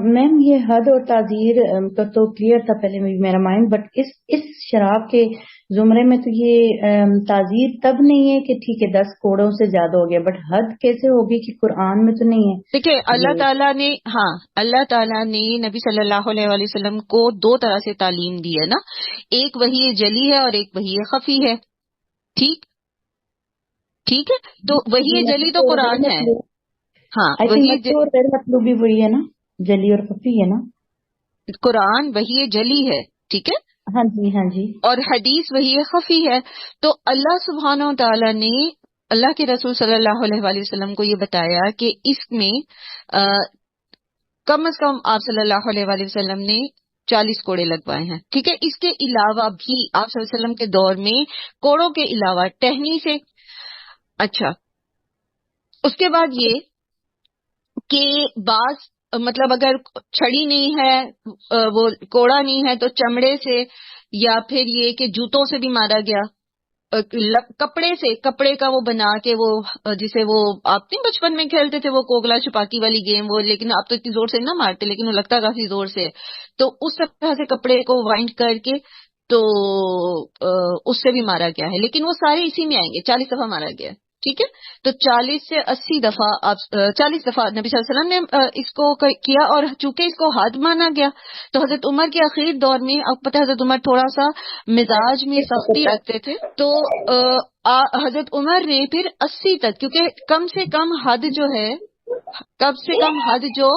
میم یہ حد اور تعزیر کا تو کلیئر تھا پہلے میں میرا مائنڈ، بٹ اس شراب کے زمرے میں تو یہ تعزیر تب نہیں ہے کہ ٹھیک ہے 10 کوڑوں سے زیادہ ہو گیا، بٹ حد کیسے ہوگی کہ قرآن میں تو نہیں ہے. دیکھیے اللہ تعالیٰ نے، ہاں اللہ تعالیٰ نے نبی صلی اللہ علیہ وآلہ وسلم کو 2 طرح سے تعلیم دی ہے نا. ایک وحی جلی ہے اور ایک وحی خفی ہے. ٹھیک ہے، تو وحی جلی تو قرآن ہے. ہاں وحی مطلوب بھی وہی ہے نا، جلی اور خفی ہے نا. قرآن وحی جلی ہے. ٹھیک ہے، ہاں جی ہاں جی، اور حدیث وحی خفی ہے. تو اللہ سبحانہ و تعالیٰ نے اللہ کے رسول صلی اللہ علیہ وآلہ وسلم کو یہ بتایا کہ اس میں کم از کم آپ صلی اللہ علیہ وآلہ وسلم نے 40 کوڑے لگوائے ہیں. ٹھیک ہے، اس کے علاوہ بھی آپ صلی اللہ علیہ وسلم کے دور میں کوڑوں کے علاوہ ٹہنی سے. اچھا، اس کے بعد یہ کہ بعض مطلب اگر چھڑی نہیں ہے وہ کوڑا نہیں ہے تو چمڑے سے، یا پھر یہ کہ جوتوں سے بھی مارا گیا، کپڑے سے، کپڑے کا وہ بنا کے وہ جسے وہ آپ نہیں بچپن میں کھیلتے تھے وہ کوگلا چھپاکی والی گیم، وہ لیکن آپ تو اتنی زور سے نہ مارتے لیکن وہ لگتا کافی زور سے، تو اس طرح سے کپڑے کو وائنڈ کر کے تو اس سے بھی مارا گیا ہے، لیکن وہ سارے اسی میں آئیں گے، 40 دفعہ مارا گیا ہے، ٹھیک ہے؟ تو 40 سے 80 دفعہ آپ 40 دفعہ نبی صلی اللہ علیہ وسلم نے اس کو کیا، اور چونکہ اس کو حد مانا گیا تو حضرت عمر کے اخیر دور میں، آپ پتہ حضرت عمر تھوڑا سا مزاج میں سختی رکھتے تھے، تو حضرت عمر نے پھر 80 تک، کیونکہ کم سے کم حد جو ہے، کم سے کم حد جو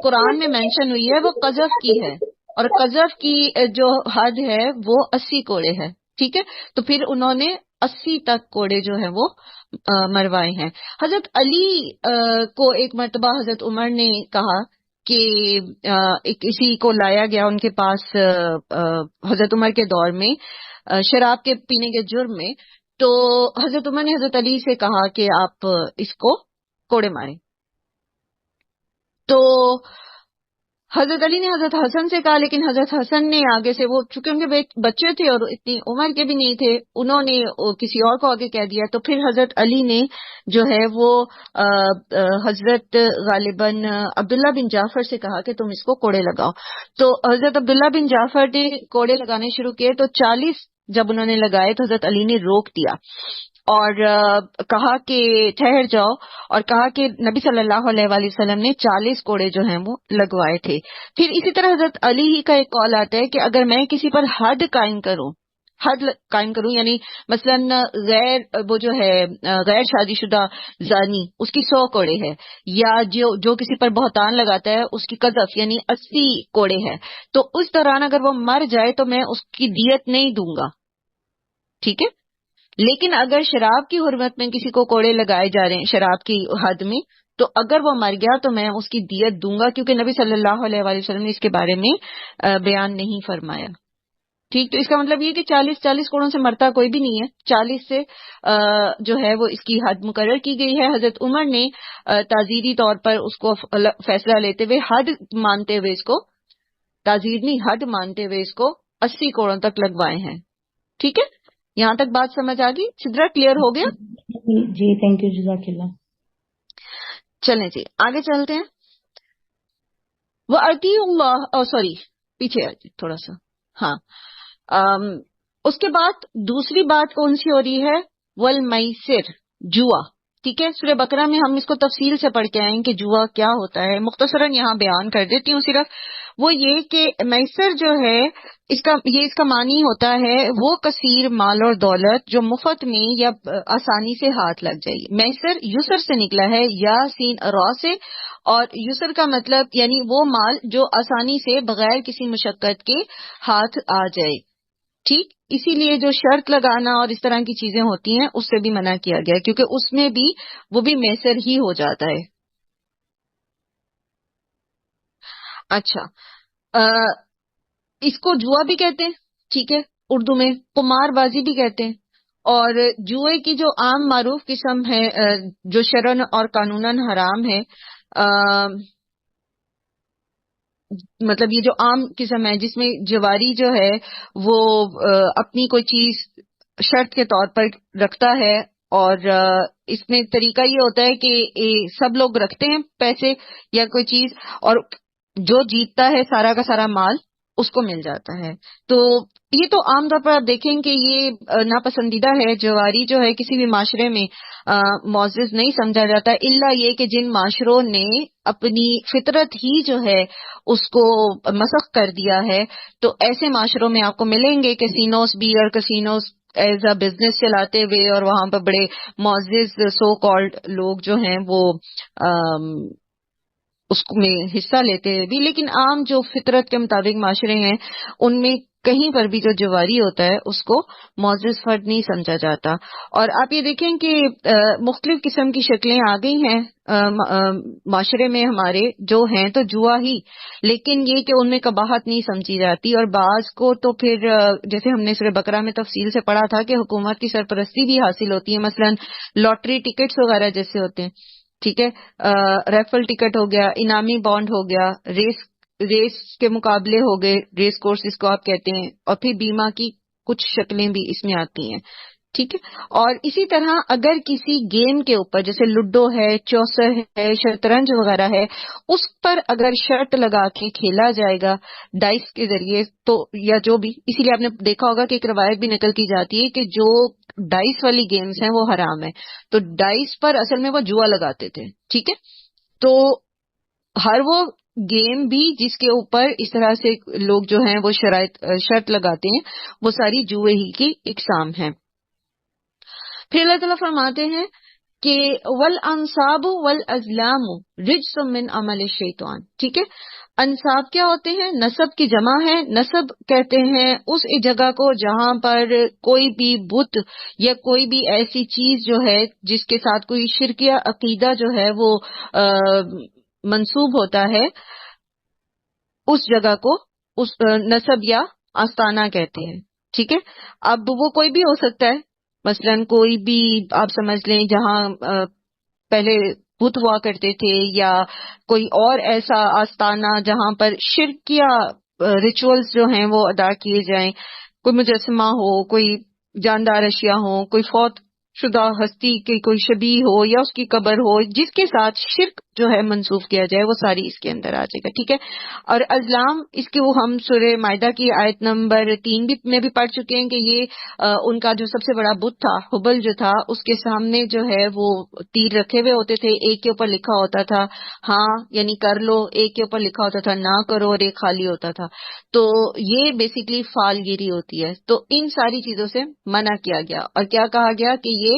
قرآن میں مینشن ہوئی ہے وہ قذف کی ہے، اور قذف کی جو حد ہے وہ 80 کوڑے ہے، ٹھیک ہے؟ تو پھر انہوں نے 80 تک کوڑے جو ہیں وہ مروائے ہیں۔ حضرت علی کو ایک مرتبہ حضرت عمر نے کہا کہ کسی کو لایا گیا ان کے پاس حضرت عمر کے دور میں شراب کے پینے کے جرم میں، تو حضرت عمر نے حضرت علی سے کہا کہ آپ اس کو کوڑے ماریں، تو حضرت علی نے حضرت حسن سے کہا، لیکن حضرت حسن نے آگے سے، وہ چونکہ ان کے بچے تھے اور اتنی عمر کے بھی نہیں تھے، انہوں نے کسی اور کو آگے کہہ دیا، تو پھر حضرت علی نے جو ہے وہ حضرت غالباً عبداللہ بن جعفر سے کہا کہ تم اس کو کوڑے لگاؤ، تو حضرت عبداللہ بن جعفر نے کوڑے لگانے شروع کیے، تو 40 جب انہوں نے لگائے تو حضرت علی نے روک دیا اور کہا کہ ٹھہر جاؤ، اور کہا کہ نبی صلی اللہ علیہ وآلہ وسلم نے 40 کوڑے جو ہیں وہ لگوائے تھے۔ پھر اسی طرح حضرت علی ہی کا ایک قول آتا ہے کہ اگر میں کسی پر حد قائم کروں یعنی مثلا وہ جو ہے غیر شادی شدہ زانی، اس کی 100 کوڑے ہے، یا جو کسی پر بہتان لگاتا ہے اس کی قذف یعنی 80 کوڑے ہے، تو اس دوران اگر وہ مر جائے تو میں اس کی دیت نہیں دوں گا، ٹھیک ہے؟ لیکن اگر شراب کی حرمت میں کسی کو کوڑے لگائے جا رہے ہیں شراب کی حد میں، تو اگر وہ مر گیا تو میں اس کی دیت دوں گا، کیونکہ نبی صلی اللہ علیہ وآلہ وسلم نے اس کے بارے میں بیان نہیں فرمایا، ٹھیک؟ تو اس کا مطلب یہ کہ 40 کوڑوں سے مرتا کوئی بھی نہیں ہے، 40 سے جو ہے وہ اس کی حد مقرر کی گئی ہے۔ حضرت عمر نے تعزیری طور پر اس کو فیصلہ لیتے ہوئے حد مانتے ہوئے، اس کو تعزیر نہیں حد مانتے ہوئے اس کو 80 کوڑوں تک لگوائے ہیں، ٹھیک ہے؟ یہاں تک بات سمجھ آ گئی؟ سدرا کلیئر ہو گیا؟ جی تھینک یو، جزاک اللہ۔ چلیں جی آگے چلتے ہیں۔ وہ اطیعوا اللہ، سوری پیچھے تھوڑا سا، ہاں اس کے بعد دوسری بات کون سی ہو رہی ہے؟ والمیسر، جوا، ٹھیک ہے؟ سورہ بقرہ میں ہم اس کو تفصیل سے پڑھ کے آئیں کہ جوا کیا ہوتا ہے، مختصراً یہاں بیان کر دیتی ہوں صرف، وہ یہ کہ میسر جو ہے اس کا معنی ہوتا ہے وہ کثیر مال اور دولت جو مفت میں یا آسانی سے ہاتھ لگ جائے۔ میسر یسر سے نکلا ہے، یا سین را سے، اور یسر کا مطلب یعنی وہ مال جو آسانی سے بغیر کسی مشقت کے ہاتھ آ جائے، ٹھیک؟ اسی لیے جو شرط لگانا اور اس طرح کی چیزیں ہوتی ہیں اس سے بھی منع کیا گیا، کیونکہ اس میں بھی وہ بھی میسر ہی ہو جاتا ہے۔ اچھا اس کو جوا بھی کہتے ہیں، ٹھیک ہے؟ اردو میں قمار بازی بھی کہتے ہیں، اور جوئے کی جو عام معروف قسم ہے جو شرعن اور قانوناً حرام ہے، مطلب یہ جو عام قسم ہے جس میں جواری جو ہے وہ اپنی کوئی چیز شرط کے طور پر رکھتا ہے، اور اس میں طریقہ یہ ہوتا ہے کہ سب لوگ رکھتے ہیں پیسے یا کوئی چیز، اور جو جیتتا ہے سارا کا سارا مال اس کو مل جاتا ہے۔ تو یہ تو عام طور پر آپ دیکھیں کہ یہ ناپسندیدہ ہے، جواری جو ہے کسی بھی معاشرے میں معزز نہیں سمجھا جاتا، الا یہ کہ جن معاشروں نے اپنی فطرت ہی جو ہے اس کو مسخ کر دیا ہے، تو ایسے معاشروں میں آپ کو ملیں گے کسینوز بھی، اور کسینوز ایز اے بزنس چلاتے ہوئے، اور وہاں پر بڑے معزز سو کالڈ لوگ جو ہیں وہ اس میں حصہ لیتے بھی، لیکن عام جو فطرت کے مطابق معاشرے ہیں ان میں کہیں پر بھی جو جواری ہوتا ہے اس کو معزز فرد نہیں سمجھا جاتا۔ اور آپ یہ دیکھیں کہ مختلف قسم کی شکلیں آ گئی ہیں معاشرے میں ہمارے جو ہیں تو جوا ہی، لیکن یہ کہ ان میں قباحت نہیں سمجھی جاتی، اور بعض کو تو پھر جیسے ہم نے سورہ بقرہ میں تفصیل سے پڑھا تھا کہ حکومت کی سرپرستی بھی حاصل ہوتی ہے، مثلا لاٹری ٹکٹس وغیرہ جیسے ہوتے ہیں، ٹھیک ہے، ریفل ٹکٹ ہو گیا، انعامی بانڈ ہو گیا، ریس کے مقابلے ہو گئے، ریس کورس جس کو آپ کہتے ہیں، اور پھر بیمہ کی کچھ شکلیں بھی اس میں آتی ہیں. ٹھیک ہے، اور اسی طرح اگر کسی گیم کے اوپر جیسے لوڈو ہے، چوسر ہے، شطرنج وغیرہ ہے، اس پر اگر شرط لگا کے کھیلا جائے گا ڈائس کے ذریعے تو، یا جو بھی، اسی لیے آپ نے دیکھا ہوگا کہ ایک روایت بھی نقل کی جاتی ہے کہ جو ڈائس والی گیمز ہیں وہ حرام ہے. تو ڈائس پر اصل میں وہ جوا لگاتے تھے. ٹھیک ہے، تو ہر وہ گیم بھی جس کے اوپر اس طرح سے لوگ جو ہیں وہ شرط لگاتے ہیں، وہ ساری جوئے ہی کی اقسام ہیں. پھر اللہ تعالیٰ فرماتے ہیں کہ والانصاب والازلام رجس من عمل الشیطان. ٹھیک ہے، انصاب کیا ہوتے ہیں؟ نسب کی جمع ہے. نسب کہتے ہیں اس جگہ کو جہاں پر کوئی بھی بت یا کوئی بھی ایسی چیز جو ہے جس کے ساتھ کوئی شرکیہ عقیدہ جو ہے وہ منسوب ہوتا ہے، اس جگہ کو اس نسب یا آستانہ کہتے ہیں. ٹھیک ہے، اب وہ کوئی بھی ہو سکتا ہے، مثلا کوئی بھی آپ سمجھ لیں جہاں پہلے بت ہوا کرتے تھے، یا کوئی اور ایسا آستانہ جہاں پر شرکیہ ریچولز جو ہیں وہ ادا کیے جائیں، کوئی مجسمہ ہو، کوئی جاندار اشیاء ہو، کوئی فوت شدہ ہستی کی کوئی شبیہ ہو یا اس کی قبر ہو جس کے ساتھ شرک جو ہے منسوخ کیا جائے، وہ ساری اس کے اندر آ جائے گا. ٹھیک ہے، اور ازلام اس کے وہ ہم سورہ مائدہ کی آیت نمبر 3 میں بھی پڑھ چکے ہیں کہ یہ ان کا جو سب سے بڑا بت تھا حبل جو تھا، اس کے سامنے جو ہے وہ تیر رکھے ہوئے ہوتے تھے. ایک کے اوپر لکھا ہوتا تھا ہاں یعنی کر لو، ایک کے اوپر لکھا ہوتا تھا نہ کرو، اور ایک خالی ہوتا تھا. تو یہ بیسیکلی فال گیری ہوتی ہے. تو ان ساری چیزوں سے منع کیا گیا، اور کیا کہا گیا کہ یہ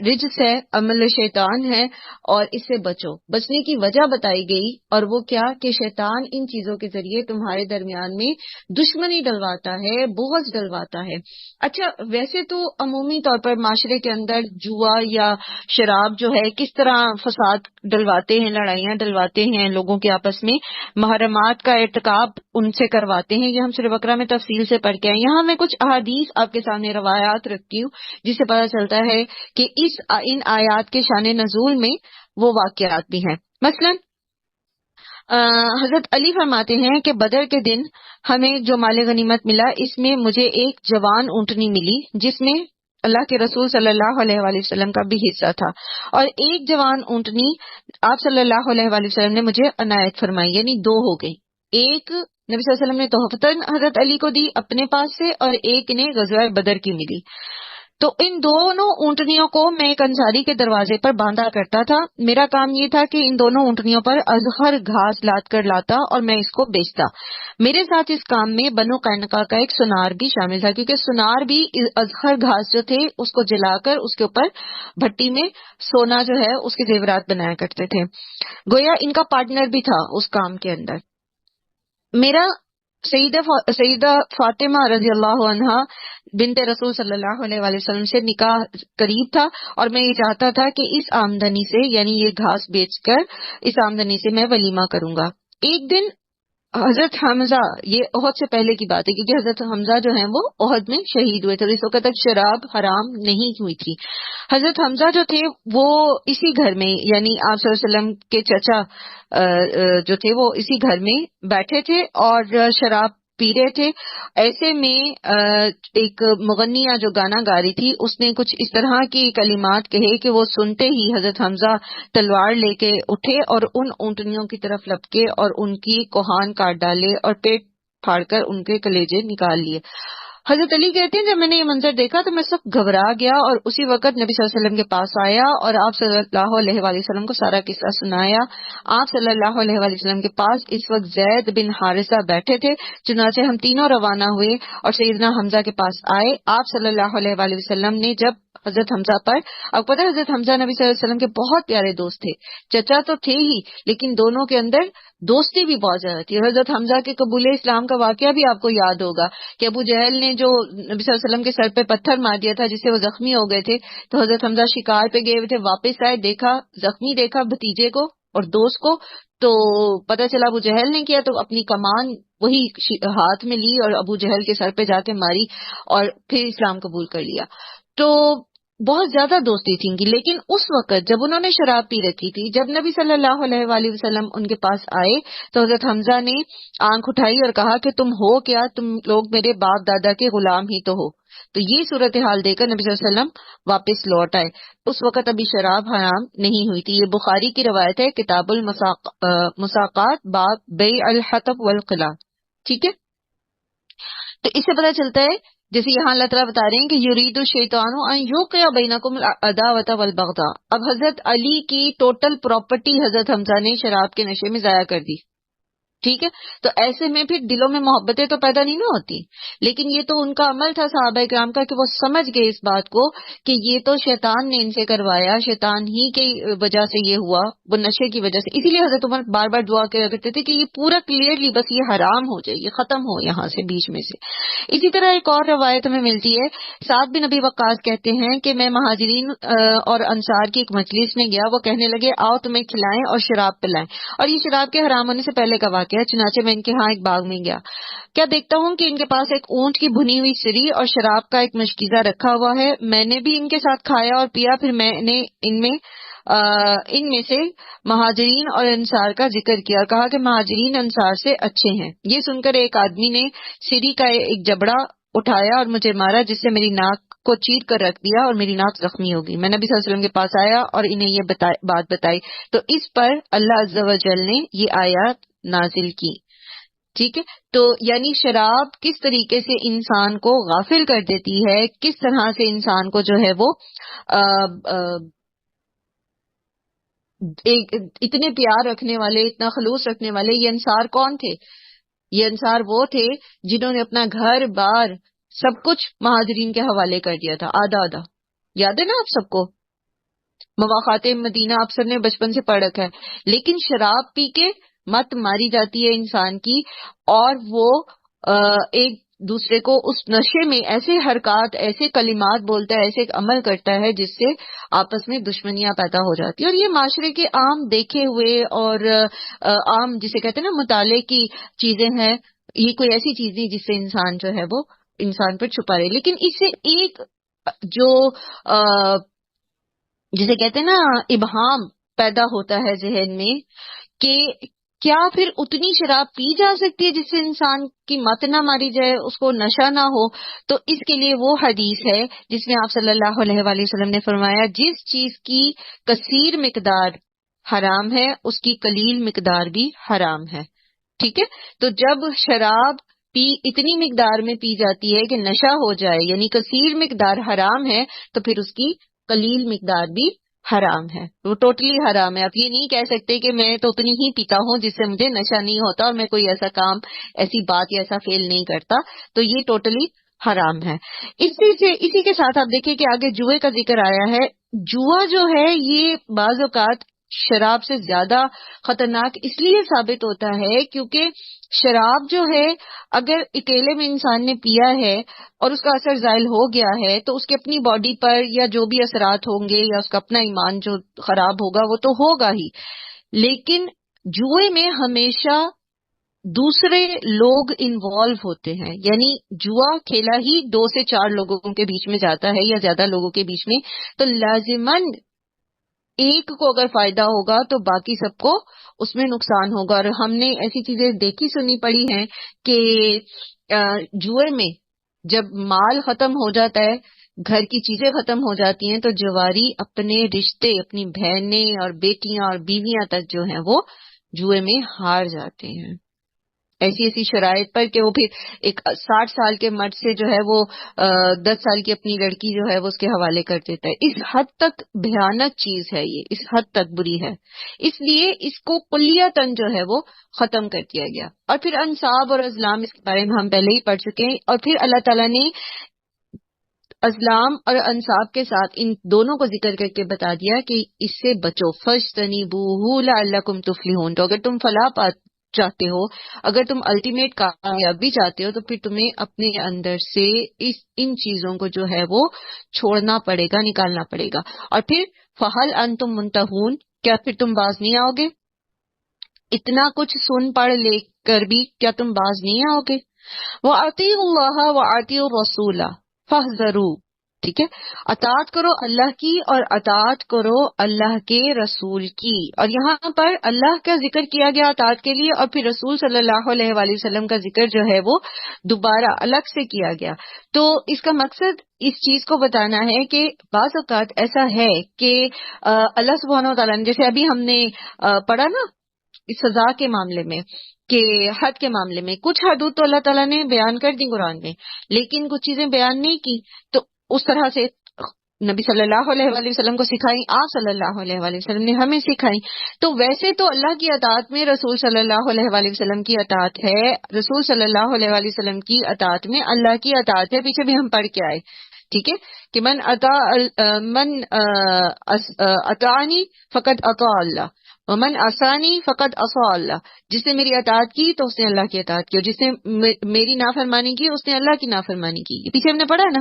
رجس ہے، عمل شیطان ہے، اور اس سے بچنے کی وجہ بتائی گئی. اور وہ کیا کہ شیطان ان چیزوں کے ذریعے تمہارے درمیان میں دشمنی ڈلواتا ہے، بغض ڈلواتا ہے. اچھا، ویسے تو عمومی طور پر معاشرے کے اندر جوا یا شراب جو ہے کس طرح فساد ڈلواتے ہیں، لڑائیاں ڈلواتے ہیں لوگوں کے آپس میں، محرمات کا ارتکاب ان سے کرواتے ہیں. یہ ہم سورہ بقرہ میں تفصیل سے پڑھ کے آئے. یہاں میں کچھ احادیث آپ کے سامنے روایات رکھتی ہوں جس سے پتہ چلتا ہے کہ ان آیات کے شان نزول میں وہ واقعات بھی ہیں. مثلا حضرت علی فرماتے ہیں کہ بدر کے دن ہمیں جو مال غنیمت ملا، اس میں مجھے ایک جوان اونٹنی ملی جس میں اللہ کے رسول صلی اللہ علیہ وآلہ وسلم کا بھی حصہ تھا، اور ایک جوان اونٹنی آپ صلی اللہ علیہ وآلہ وسلم نے مجھے عنایت فرمائی، یعنی 2 ہو گئی. ایک نبی صلی اللہ علیہ وسلم نے تحفتاً حضرت علی کو دی اپنے پاس سے، اور ایک نے غزوہ بدر کی ملی. تو ان دونوں اونٹنیوں کو میں ایک انصاری کے دروازے پر باندھا کرتا تھا. میرا کام یہ تھا کہ ان دونوں اونٹنیوں پر ازہر گھاس لاد کر لاتا اور میں اس کو بیچتا. میرے ساتھ اس کام میں بنو قینقاع کا ایک سنار بھی شامل تھا، کیونکہ سنار بھی ازہر گھاس جو تھے اس کو جلا کر اس کے اوپر بھٹی میں سونا جو ہے اس کے زیورات بنایا کرتے تھے. گویا ان کا پارٹنر بھی تھا اس کام کے اندر. میرا سیدہ فاطمہ رضی اللہ عنہا بنت رسول صلی اللہ علیہ وآلہ وسلم سے نکاح قریب تھا، اور میں یہ چاہتا تھا کہ اس آمدنی سے، یعنی یہ گھاس بیچ کر اس آمدنی سے میں ولیمہ کروں گا. ایک دن حضرت حمزہ، یہ احد سے پہلے کی بات ہے کیونکہ حضرت حمزہ جو ہیں وہ احد میں شہید ہوئے تھے، اس وقت تک شراب حرام نہیں ہوئی تھی. حضرت حمزہ جو تھے وہ اسی گھر میں، یعنی آپ صلی اللہ علیہ وسلم کے چچا جو تھے وہ اسی گھر میں بیٹھے تھے اور شراب پی رہے تھے. ایسے میں ایک مغنیہ جو گانا گا رہی تھی، اس نے کچھ اس طرح کی کلمات کہے کہ وہ سنتے ہی حضرت حمزہ تلوار لے کے اٹھے اور ان اونٹنیوں کی طرف لپکے اور ان کی کوہان کاٹ ڈالے اور پیٹ پھاڑ کر ان کے کلیجے نکال لیے. حضرت علی کہتے ہیں جب میں نے یہ منظر دیکھا تو میں سب گھبرا گیا، اور اسی وقت نبی صلی اللہ علیہ وسلم کے پاس آیا اور آپ صلی اللہ علیہ وآلہ وسلم کو سارا قصہ سنایا. آپ صلی اللہ علیہ وآلہ وسلم کے پاس اس وقت زید بن حارثہ بیٹھے تھے. چنانچہ ہم تینوں روانہ ہوئے اور سیدنا حمزہ کے پاس آئے. آپ صلی اللہ علیہ وآلہ وسلم نے جب حضرت حمزہ پر، اب پتہ حضرت حمزہ نبی صلی اللہ علیہ وسلم کے بہت پیارے دوست تھے، چچا تو تھے ہی لیکن دونوں کے اندر دوستی بھی بہت زیادہ تھی. حضرت حمزہ کے قبول اسلام کا واقعہ بھی آپ کو یاد ہوگا کہ ابو جہل نے جو نبی صلی اللہ علیہ وسلم کے سر پہ پتھر مار دیا تھا جس سے وہ زخمی ہو گئے تھے. تو حضرت حمزہ شکار پہ گئے ہوئے تھے، واپس آئے، دیکھا زخمی دیکھا بھتیجے کو اور دوست کو، تو پتہ چلا ابو جہل نے کیا، تو اپنی کمان وہی ہاتھ میں لی اور ابو جہل کے سر پہ جا کے ماری اور پھر اسلام قبول کر لیا. تو بہت زیادہ دوستی تھی ان کی. لیکن اس وقت جب انہوں نے شراب پی رکھی تھی، جب نبی صلی اللہ علیہ وآلہ وسلم ان کے پاس آئے تو حضرت حمزہ نے آنکھ اٹھائی اور کہا کہ تم ہو کیا؟ تم لوگ میرے باپ دادا کے غلام ہی تو ہو. تو یہ صورتحال دے کر نبی صلی اللہ علیہ وسلم واپس لوٹ آئے. اس وقت ابھی شراب حرام نہیں ہوئی تھی. یہ بخاری کی روایت ہے، کتاب المساقات، باب بیع الحطب والقلاع. ٹھیک ہے، تو اس سے پتہ چلتا ہے جیسے یہاں اللہ تعالیٰ بتا رہے ہیں کہ یرید الشیطان ان یوقع بینکم العداوۃ والبغضاء. اب حضرت علی کی ٹوٹل پراپرٹی حضرت حمزہ نے شراب کے نشے میں ضائع کر دی. ٹھیک ہے، تو ایسے میں پھر دلوں میں محبتیں تو پیدا نہیں نہ ہوتی. لیکن یہ تو ان کا عمل تھا صحابہ کرام کا کہ وہ سمجھ گئے اس بات کو کہ یہ تو شیطان نے ان سے کروایا، شیطان ہی کی وجہ سے یہ ہوا، وہ نشے کی وجہ سے. اسی لیے حضرت عمر بار بار دعا کیا کرتے تھے کہ یہ پورا کلیئرلی بس یہ حرام ہو جائے، یہ ختم ہو یہاں سے بیچ میں سے. اسی طرح ایک اور روایت ہمیں ملتی ہے، سعد بن ابی وقاص کہتے ہیں کہ میں مہاجرین اور انصار کی ایک مجلس میں گیا. وہ کہنے لگے آؤ تمہیں کھلائیں اور شراب پلائیں. اور یہ شراب کے حرام ہونے سے پہلے کا واقعہ ہے. چنانچہ میں ان کے ہاں ایک باغ میں گیا. کیا دیکھتا ہوں کہ ان کے پاس ایک اونٹ کی بھنی ہوئی سری اور شراب کا ایک مشکیزہ رکھا ہوا ہے. میں نے بھی ان کے ساتھ کھایا اور پیا. پھر میں نے ان میں سے مہاجرین اور انصار کا ذکر کیا اور کہا کہ مہاجرین انصار سے اچھے ہیں. یہ سن کر ایک آدمی نے سری کا ایک جبڑا اٹھایا اور مجھے مارا، جس سے میری ناک کو چیر کر رکھ دیا اور میری ناک زخمی ہو گئی. میں نبی صلی اللہ علیہ وسلم کے پاس آیا اور انہیں یہ بات بتائی تو اس پر اللہ عز و جل نے یہ آیات نازل کی. ٹھیک ہے، تو یعنی شراب کس طریقے سے انسان کو غافل کر دیتی ہے، کس طرح سے انسان کو جو ہے وہ اتنے پیار رکھنے والے، اتنا خلوص رکھنے والے. یہ انصار کون تھے؟ یہ انصار وہ تھے جنہوں نے اپنا گھر بار سب کچھ مہاجرین کے حوالے کر دیا تھا، آدھا آدھا. یاد ہے نا آپ سب کو مواخات مدینہ آپ سب نے بچپن سے پڑھ رکھا ہے. لیکن شراب پی کے مت ماری جاتی ہے انسان کی، اور وہ ایک دوسرے کو اس نشے میں ایسے حرکات، ایسے کلمات بولتا ہے، ایسے عمل کرتا ہے جس سے آپس میں دشمنیاں پیدا ہو جاتی ہیں. اور یہ معاشرے کے عام دیکھے ہوئے اور عام جسے کہتے ہیں نا مطالعے کی چیزیں ہیں. یہ کوئی ایسی چیز نہیں جس سے انسان جو ہے وہ انسان پر چھپا رہے. لیکن اس سے ایک جو جسے کہتے ہیں نا ابہام پیدا ہوتا ہے ذہن میں کہ کیا پھر اتنی شراب پی جا سکتی ہے جس سے انسان کی مت نہ ماری جائے، اس کو نشہ نہ ہو؟ تو اس کے لیے وہ حدیث ہے جس میں آپ صلی اللہ علیہ وآلہ وسلم نے فرمایا جس چیز کی کثیر مقدار حرام ہے اس کی قلیل مقدار بھی حرام ہے. ٹھیک ہے، تو جب شراب اتنی مقدار میں پی جاتی ہے کہ نشہ ہو جائے، یعنی کثیر مقدار حرام ہے، تو پھر اس کی قلیل مقدار بھی حرام ہے، وہ ٹوٹلی حرام ہے. آپ یہ نہیں کہہ سکتے کہ میں تو اتنی ہی پیتا ہوں جس سے مجھے نشہ نہیں ہوتا اور میں کوئی ایسا کام، ایسی بات یا ایسا فعل نہیں کرتا، تو یہ ٹوٹلی حرام ہے. اسی کے ساتھ آپ دیکھیں کہ آگے جوئے کا ذکر آیا ہے. جوا جو ہے یہ بعض اوقات شراب سے زیادہ خطرناک اس لیے ثابت ہوتا ہے کیونکہ شراب جو ہے اگر اکیلے میں انسان نے پیا ہے اور اس کا اثر زائل ہو گیا ہے تو اس کی اپنی باڈی پر یا جو بھی اثرات ہوں گے یا اس کا اپنا ایمان جو خراب ہوگا وہ تو ہوگا ہی. لیکن جوئے میں ہمیشہ دوسرے لوگ انوالو ہوتے ہیں، یعنی جوا کھیلا ہی 2 سے 4 لوگوں کے بیچ میں جاتا ہے یا زیادہ لوگوں کے بیچ میں، تو لازماً ایک کو اگر فائدہ ہوگا تو باقی سب کو اس میں نقصان ہوگا. اور ہم نے ایسی چیزیں دیکھی سنی پڑی ہیں کہ جوئے میں جب مال ختم ہو جاتا ہے، گھر کی چیزیں ختم ہو جاتی ہیں، تو جواری اپنے رشتے، اپنی بہنیں اور بیٹیاں اور بیویاں تک جو ہیں وہ جوئے میں ہار جاتے ہیں. ایسی شرائط پر کہ وہ پھر ایک 60 سال کے مرد سے جو ہے وہ 10 سال کی اپنی لڑکی جو ہے وہ اس کے حوالے کر دیتا ہے. اس حد تک بھیانک چیز ہے یہ، اس حد تک بری ہے. اس لیے اس کو کلیتاً جو ہے وہ ختم کر دیا گیا. اور پھر انصاب اور ازلام، اس کے بارے میں ہم پہلے ہی پڑھ چکے ہیں. اور پھر اللہ تعالیٰ نے ازلام اور انصاب کے ساتھ ان دونوں کو ذکر کر کے بتا دیا کہ اس سے بچو، فاجتنبوہ لعلکم تفلحون. تو اگر تم فلاح چاہتے ہو، اگر تم الٹیمیٹ کامیابی چاہتے ہو، تو پھر تمہیں اپنے اندر سے ان چیزوں کو جو ہے وہ چھوڑنا پڑے گا، نکالنا پڑے گا. اور پھر فہل انتم منتہون، کیا پھر تم باز نہیں آؤ گے؟ اتنا کچھ سن پڑھ لے کر بھی کیا تم باز نہیں آؤ گے؟ وَأَطِيعُوا اللَّهَ وَأَطِيعُوا الرَّسُولَ فَاحْذَرُوا. ٹھیک ہے، اطاعت کرو اللہ کی اور اطاعت کرو اللہ کے رسول کی. اور یہاں پر اللہ کا ذکر کیا گیا اطاعت کے لیے، اور پھر رسول صلی اللہ علیہ وآلہ وسلم کا ذکر جو ہے وہ دوبارہ الگ سے کیا گیا. تو اس کا مقصد اس چیز کو بتانا ہے کہ بعض اوقات ایسا ہے کہ اللہ سبحانہ و تعالیٰ نے، جیسے ابھی ہم نے پڑھا نا اس سزا کے معاملے میں کہ حد کے معاملے میں کچھ حدود تو اللہ تعالیٰ نے بیان کر دی قرآن میں، لیکن کچھ چیزیں بیان نہیں کی. تو اس طرح سے نبی صلی اللہ علیہ وآلہ وسلم کو سکھائی، آپ صلی اللہ علیہ وآلہ وسلم نے ہمیں سکھائی. تو ویسے تو اللہ کی اطاعت میں رسول صلی اللہ علیہ وآلہ وسلم کی اطاعت ہے، رسول صلی اللہ علیہ وآلہ وسلم کی اطاعت میں اللہ کی اطاعت ہے. پیچھے بھی ہم پڑھ کے آئے، ٹھیک ہے، کہ من اطاعنی فقد اطاع اللہ ومن عصانی فقد عصى اللہ. جس نے میری اطاعت کی تو اس نے اللہ کی اطاعت کی، اور جس نے میری نافرمانی کی اس نے اللہ کی نافرمانی کی. یہ پیچھے ہم نے پڑھا نا.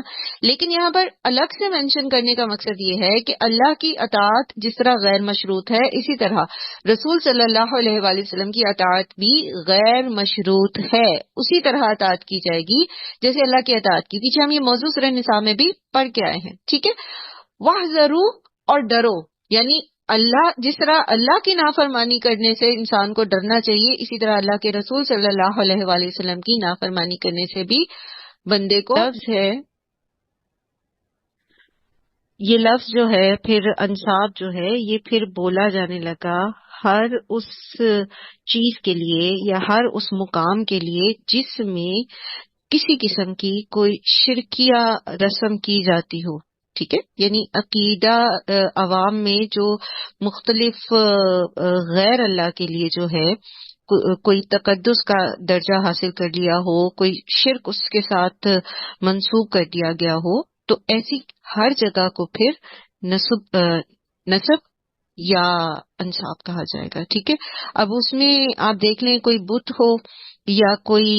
لیکن یہاں پر الگ سے مینشن کرنے کا مقصد یہ ہے کہ اللہ کی اطاعت جس طرح غیر مشروط ہے، اسی طرح رسول صلی اللہ علیہ وآلہ وسلم کی اطاعت بھی غیر مشروط ہے. اسی طرح اطاعت کی جائے گی جیسے اللہ کی اطاعت کی. پیچھے ہم یہ موضوع سورہ نساء میں بھی پڑھ کے آئے ہیں، ٹھیک ہے. واحذروا، اور ڈرو، یعنی اللہ جس طرح اللہ کی نافرمانی کرنے سے انسان کو ڈرنا چاہیے، اسی طرح اللہ کے رسول صلی اللہ علیہ وآلہ وسلم کی نافرمانی کرنے سے بھی بندے کو لفظ ہے، یہ لفظ جو ہے پھر انصاب جو ہے یہ پھر بولا جانے لگا ہر اس چیز کے لیے یا ہر اس مقام کے لیے جس میں کسی قسم کی کوئی شرکیہ رسم کی جاتی ہو. ٹھیک ہے، یعنی عقیدہ عوام میں جو مختلف غیر اللہ کے لیے جو ہے کوئی تقدس کا درجہ حاصل کر لیا ہو، کوئی شرک اس کے ساتھ منسوب کر دیا گیا ہو، تو ایسی ہر جگہ کو پھر نسب یا انصاب کہا جائے گا. ٹھیک ہے، اب اس میں آپ دیکھ لیں کوئی بت ہو یا کوئی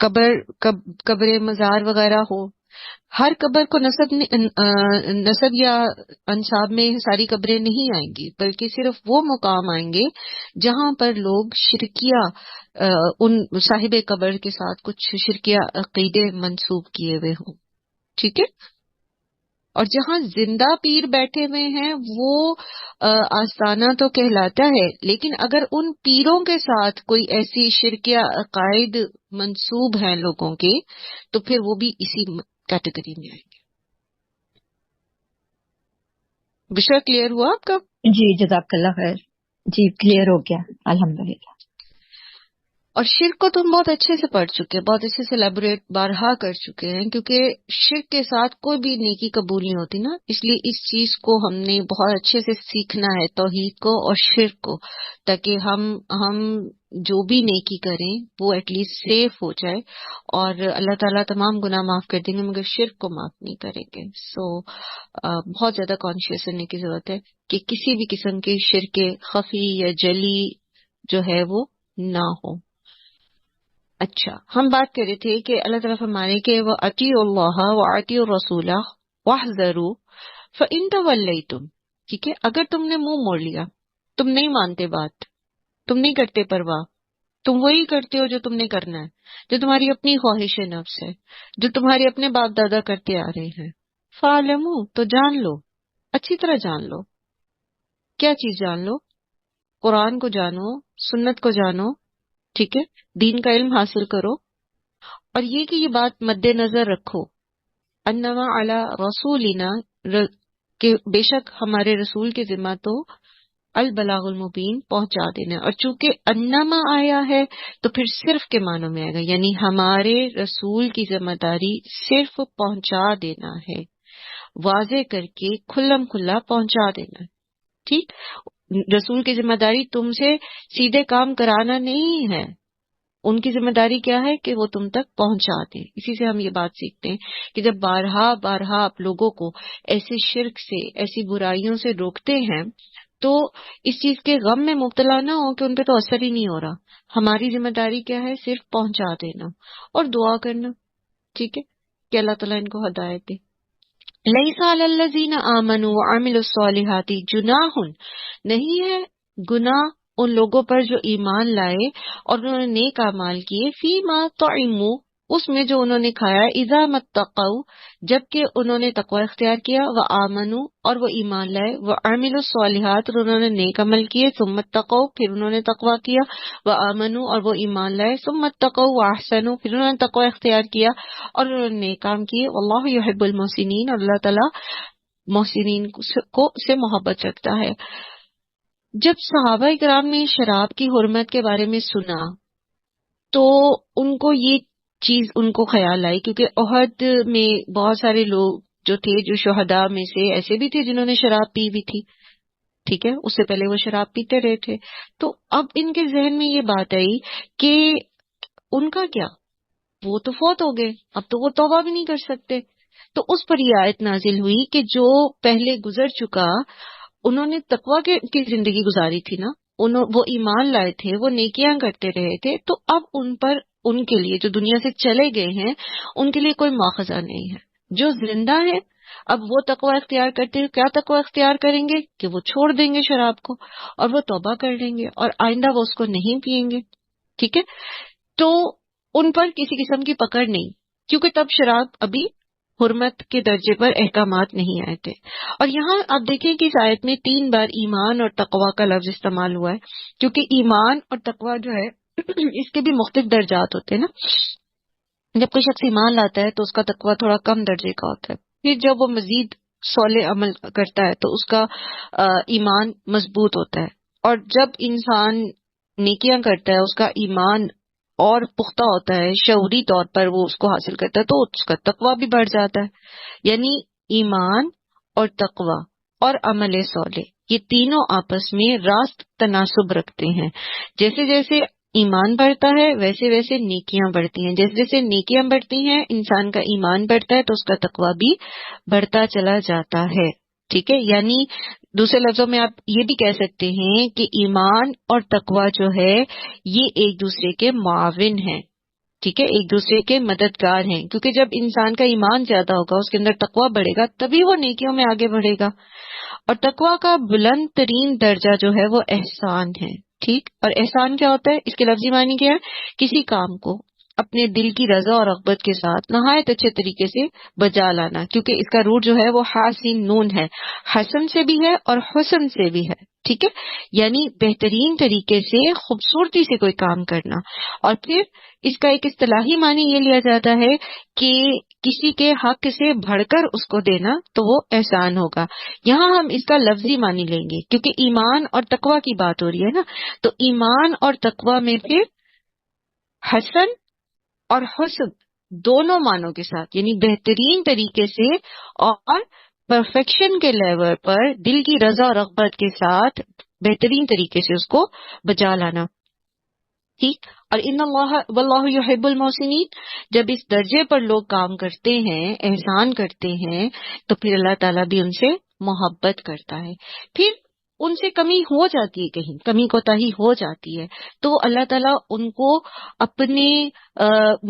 قبر مزار وغیرہ ہو، ہر قبر کو نسب یا انصاب میں ساری قبریں نہیں آئیں گی، بلکہ صرف وہ مقام آئیں گے جہاں پر لوگ شرکیہ ان صاحب قبر کے ساتھ کچھ شرکیہ عقیدے منسوب کیے ہوئے ہوں. ٹھیک ہے، اور جہاں زندہ پیر بیٹھے ہوئے ہیں وہ آستانہ تو کہلاتا ہے، لیکن اگر ان پیروں کے ساتھ کوئی ایسی شرکیہ عقائد منسوب ہیں لوگوں کے تو پھر وہ بھی اسی کیٹیگری میں آئیں گے. بشرا کلیئر ہوا آپ کا؟ جی جزاک اللہ خیر. جی کلیئر ہو گیا الحمدللہ. اور شرک کو تم بہت اچھے سے پڑھ چکے، بہت اچھے سے ایلیبوریٹ بارہا کر چکے ہیں، کیونکہ شرک کے ساتھ کوئی بھی نیکی قبول نہیں ہوتی نا. اس لیے اس چیز کو ہم نے بہت اچھے سے سیکھنا ہے، توحید کو اور شرک کو، تاکہ ہم جو بھی نیکی کریں وہ ایٹ لیسٹ سیف ہو جائے، اور اللہ تعالیٰ تمام گناہ معاف کر دیں گے مگر شرک کو معاف نہیں کریں گے. سو بہت زیادہ کانشیس رہنے کی ضرورت ہے کہ کسی بھی قسم کی شرک خفی یا جلی جو ہے وہ نہ ہو. اچھا، ہم بات کر رہے تھے کہ اللہ تعالیٰ فرمانے کہ وَأَطِیعُوا اللَّهَ وَأَطِیعُوا الرَّسُولَ وَاحْذَرُوا فَإِن تَوَلَّیْتُمْ. ٹھیک ہے، اگر تم نے منہ موڑ لیا، تم نہیں مانتے بات، تم نہیں کرتے پرواہ، تم وہی کرتے ہو جو تم نے کرنا ہے، جو تمہاری اپنی خواہش نفس ہے، جو تمہارے اپنے باپ دادا کرتے آ رہے ہیں، فَاعْلَمُوا، تو جان لو، اچھی طرح جان لو. کیا چیز جان لو؟ قرآن کو جانو، سنت کو جانو، ٹھیک ہے، دین کا علم حاصل کرو، اور یہ کہ یہ بات مد نظر رکھو انما علی رسولنا، کہ بے شک ہمارے رسول کے ذمہ تو البلاغ المبین، پہنچا دینا. اور چونکہ انما آیا ہے تو پھر صرف کے معنوں میں آئے گا، یعنی ہمارے رسول کی ذمہ داری صرف پہنچا دینا ہے، واضح کر کے کھلم کھلا پہنچا دینا ہے. ٹھیک، رسول کی ذمہ داری تم سے سیدھے کام کرانا نہیں ہے، ان کی ذمہ داری کیا ہے کہ وہ تم تک پہنچا دیں. اسی سے ہم یہ بات سیکھتے ہیں کہ جب بارہا آپ لوگوں کو ایسے شرک سے، ایسی برائیوں سے روکتے ہیں تو اس چیز کے غم میں مبتلا نہ ہو کہ ان پہ تو اثر ہی نہیں ہو رہا. ہماری ذمہ داری کیا ہے؟ صرف پہنچا دینا اور دعا کرنا. ٹھیک ہے، کہ اللہ تعالیٰ ان کو ہدایت دے. لیس علی الذین آمنوا وعملوا الصالحات جناح، نہیں ہے گناہ ان لوگوں پر جو ایمان لائے اور انہوں نے نیک اعمال کیے، فیما طعموا، اس میں جو انہوں نے کھایا، اذا متقوا جبکہ انہوں نے تقوی اختیار کیا، وآمنوا اور وہ ایمان لائے، وعملوا الصالحات اور انہوں نے نیک عمل کیے، ثم اتقوا پھر انہوں نے تقوی کیا، وآمنوا اور وہ ایمان لائے، ثم اتقوا واحسنوا پھر انہوں نے تقوی اختیار کیا اور انہوں نے نیک کام کیے، واللہ یحب المحسنین اور اللہ تعالیٰ محسنین کو سے محبت رکھتا ہے۔ جب صحابہ کرام نے شراب کی حرمت کے بارے میں سنا تو ان کو یہ چیز ان کو خیال آئی، کیونکہ احد میں بہت سارے لوگ جو تھے، جو شہداء میں سے ایسے بھی تھے جنہوں نے شراب پی بھی تھی، ٹھیک ہے، اس سے پہلے وہ شراب پیتے رہے تھے۔ تو اب ان کے ذہن میں یہ بات آئی کہ ان کا کیا، وہ تو فوت ہو گئے، اب تو وہ توبہ بھی نہیں کر سکتے۔ تو اس پر یہ آیت نازل ہوئی کہ جو پہلے گزر چکا انہوں نے تقویٰ کی زندگی گزاری تھی نا، وہ ایمان لائے تھے، وہ نیکیاں کرتے رہے تھے، تو اب ان پر، ان کے لیے جو دنیا سے چلے گئے ہیں ان کے لیے کوئی مواخذہ نہیں ہے۔ جو زندہ ہیں اب وہ تقویٰ اختیار کرتے ہیں، کیا تقویٰ اختیار کریں گے کہ وہ چھوڑ دیں گے شراب کو اور وہ توبہ کر لیں گے اور آئندہ وہ اس کو نہیں پیئیں گے، ٹھیک ہے۔ تو ان پر کسی قسم کی پکڑ نہیں، کیونکہ تب شراب ابھی حرمت کے درجے پر احکامات نہیں آئے تھے۔ اور یہاں آپ دیکھیں کہ اس آیت میں 3 بار ایمان اور تقویٰ کا لفظ استعمال ہوا ہے، کیونکہ ایمان اور تقویٰ جو ہے اس کے بھی مختلف درجات ہوتے ہیں نا۔ جب کوئی شخص ایمان لاتا ہے تو اس کا تقویٰ تھوڑا کم درجے کا ہوتا ہے، پھر جب وہ مزید صالح عمل کرتا ہے تو اس کا ایمان مضبوط ہوتا ہے، اور جب انسان نیکیاں کرتا ہے اس کا ایمان اور پختہ ہوتا ہے، شعوری طور پر وہ اس کو حاصل کرتا ہے تو اس کا تقویٰ بھی بڑھ جاتا ہے۔ یعنی ایمان اور تقویٰ اور عمل صالح یہ تینوں آپس میں راست تناسب رکھتے ہیں۔ جیسے جیسے ایمان بڑھتا ہے ویسے ویسے نیکیاں بڑھتی ہیں، جیسے جیسے نیکیاں بڑھتی ہیں انسان کا ایمان بڑھتا ہے تو اس کا تقویٰ بھی بڑھتا چلا جاتا ہے، ٹھیک ہے۔ یعنی دوسرے لفظوں میں آپ یہ بھی کہہ سکتے ہیں کہ ایمان اور تقویٰ جو ہے یہ ایک دوسرے کے معاون ہیں، ٹھیک ہے، ایک دوسرے کے مددگار ہیں، کیونکہ جب انسان کا ایمان زیادہ ہوگا، اس کے اندر تقویٰ بڑھے گا، تبھی وہ نیکیوں میں آگے بڑھے گا۔ اور تقویٰ کا بلند ترین درجہ جو ہے وہ احسان ہے، ٹھیک۔ اور احسان کیا ہوتا ہے، اس کے لفظی معنی کیا ہے، کسی کام کو اپنے دل کی رضا اور رغبت کے ساتھ نہایت اچھے طریقے سے بجا لانا، کیونکہ اس کا روٹ جو ہے وہ حاسن نون ہے، حسن سے بھی ہے اور حسن سے بھی ہے، ٹھیک ہے، یعنی بہترین طریقے سے خوبصورتی سے کوئی کام کرنا۔ اور پھر اس کا ایک اصطلاحی معنی یہ لیا جاتا ہے کہ کسی کے حق سے بڑھ کر اس کو دینا تو وہ احسان ہوگا۔ یہاں ہم اس کا لفظی معنی لیں گے کیونکہ ایمان اور تقویٰ کی بات ہو رہی ہے نا، تو ایمان اور تقویٰ میں پھر حسن اور حسن دونوں معنوں کے ساتھ، یعنی بہترین طریقے سے اور پرفیکشن کے لیول پر دل کی رضا اور رغبت کے ساتھ بہترین طریقے سے اس کو بجا لانا، ٹھیک۔ اور ان اللہ واللہ یحب المحسنین، جب اس درجے پر لوگ کام کرتے ہیں، احسان کرتے ہیں، تو پھر اللہ تعالیٰ بھی ان سے محبت کرتا ہے۔ پھر ان سے کمی ہو جاتی ہے، کہیں کمی کوتاہی ہو جاتی ہے تو اللہ تعالیٰ ان کو اپنے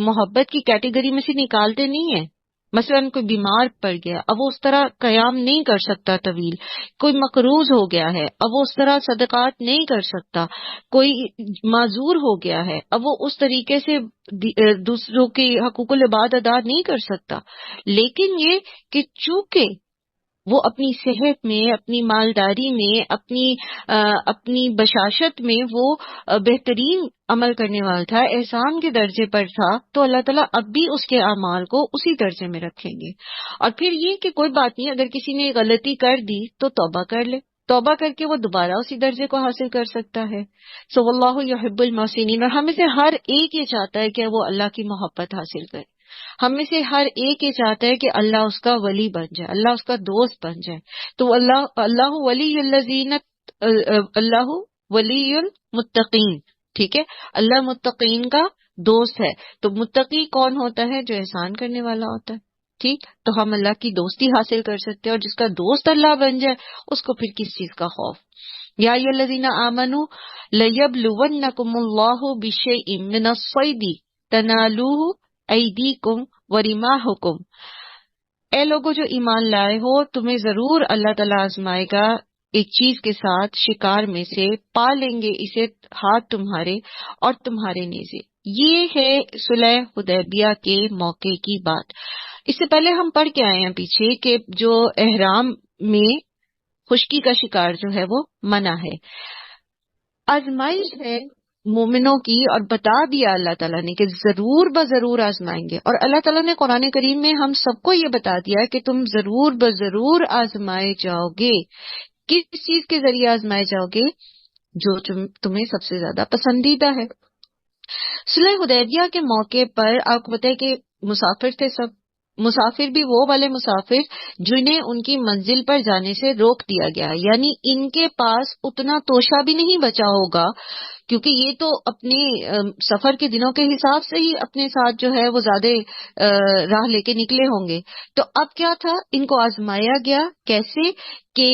محبت کی کیٹیگری میں سے نکالتے نہیں ہیں۔ مثلا کوئی بیمار پڑ گیا، اب وہ اس طرح قیام نہیں کر سکتا طویل، کوئی مقروض ہو گیا ہے، اب وہ اس طرح صدقات نہیں کر سکتا، کوئی معذور ہو گیا ہے، اب وہ اس طریقے سے دوسروں کے حقوق العباد ادا نہیں کر سکتا، لیکن یہ کہ چونکہ وہ اپنی صحت میں، اپنی مالداری میں، اپنی بشاشت میں وہ بہترین عمل کرنے والا تھا، احسان کے درجے پر تھا، تو اللہ تعالیٰ اب بھی اس کے اعمال کو اسی درجے میں رکھیں گے۔ اور پھر یہ کہ کوئی بات نہیں، اگر کسی نے غلطی کر دی تو توبہ کر لے، توبہ کر کے وہ دوبارہ اسی درجے کو حاصل کر سکتا ہے۔ سو واللہ یحب المحسنین، اور ہمیں سے ہر ایک یہ چاہتا ہے کہ وہ اللہ کی محبت حاصل کرے، ہم میں سے ہر ایک یہ چاہتا ہے کہ اللہ اس کا ولی بن جائے، اللہ اس کا دوست بن جائے۔ تو اللہ ولی الذین، اللہ ولی المتقین، ٹھیک ہے، اللہ متقین کا دوست ہے۔ تو متقی کون ہوتا ہے؟ جو احسان کرنے والا ہوتا ہے، ٹھیک۔ تو ہم اللہ کی دوستی حاصل کر سکتے ہیں، اور جس کا دوست اللہ بن جائے اس کو پھر کس چیز کا خوف۔ یا ایھا الذین آمنوا لیبلونکم اللہ بشیء من الصید تنالوہ ایدیکم ورماحکم، اے لوگوں جو ایمان لائے ہو، تمہیں ضرور اللہ تعالیٰ آزمائے گا ایک چیز کے ساتھ، شکار میں سے پا لیں گے اسے ہاتھ تمہارے اور تمہارے نیزے۔ یہ ہے صلح حدیبیہ کے موقع کی بات. اس سے پہلے ہم پڑھ کے آئے ہیں پیچھے کہ جو احرام میں خشکی کا شکار جو ہے وہ منع ہے. آزمائش ہے مومنوں کی، اور بتا دیا اللہ تعالیٰ نے کہ ضرور بضرور آزمائیں گے. اور اللہ تعالیٰ نے قرآن کریم میں ہم سب کو یہ بتا دیا کہ تم ضرور بضرور آزمائے جاؤ گے. کس چیز کے ذریعے آزمائے جاؤ گے؟ جو تمہیں سب سے زیادہ پسندیدہ ہے. صلح حدیبیہ کے موقع پر آپ کو پتہ ہے کہ مسافر تھے سب. مسافر بھی وہ والے مسافر جنہیں ان کی منزل پر جانے سے روک دیا گیا، یعنی ان کے پاس اتنا توشہ بھی نہیں بچا ہوگا، کیونکہ یہ تو اپنے سفر کے دنوں کے حساب سے ہی اپنے ساتھ جو ہے وہ زیادہ راہ لے کے نکلے ہوں گے. تو اب کیا تھا، ان کو آزمایا گیا. کیسے کہ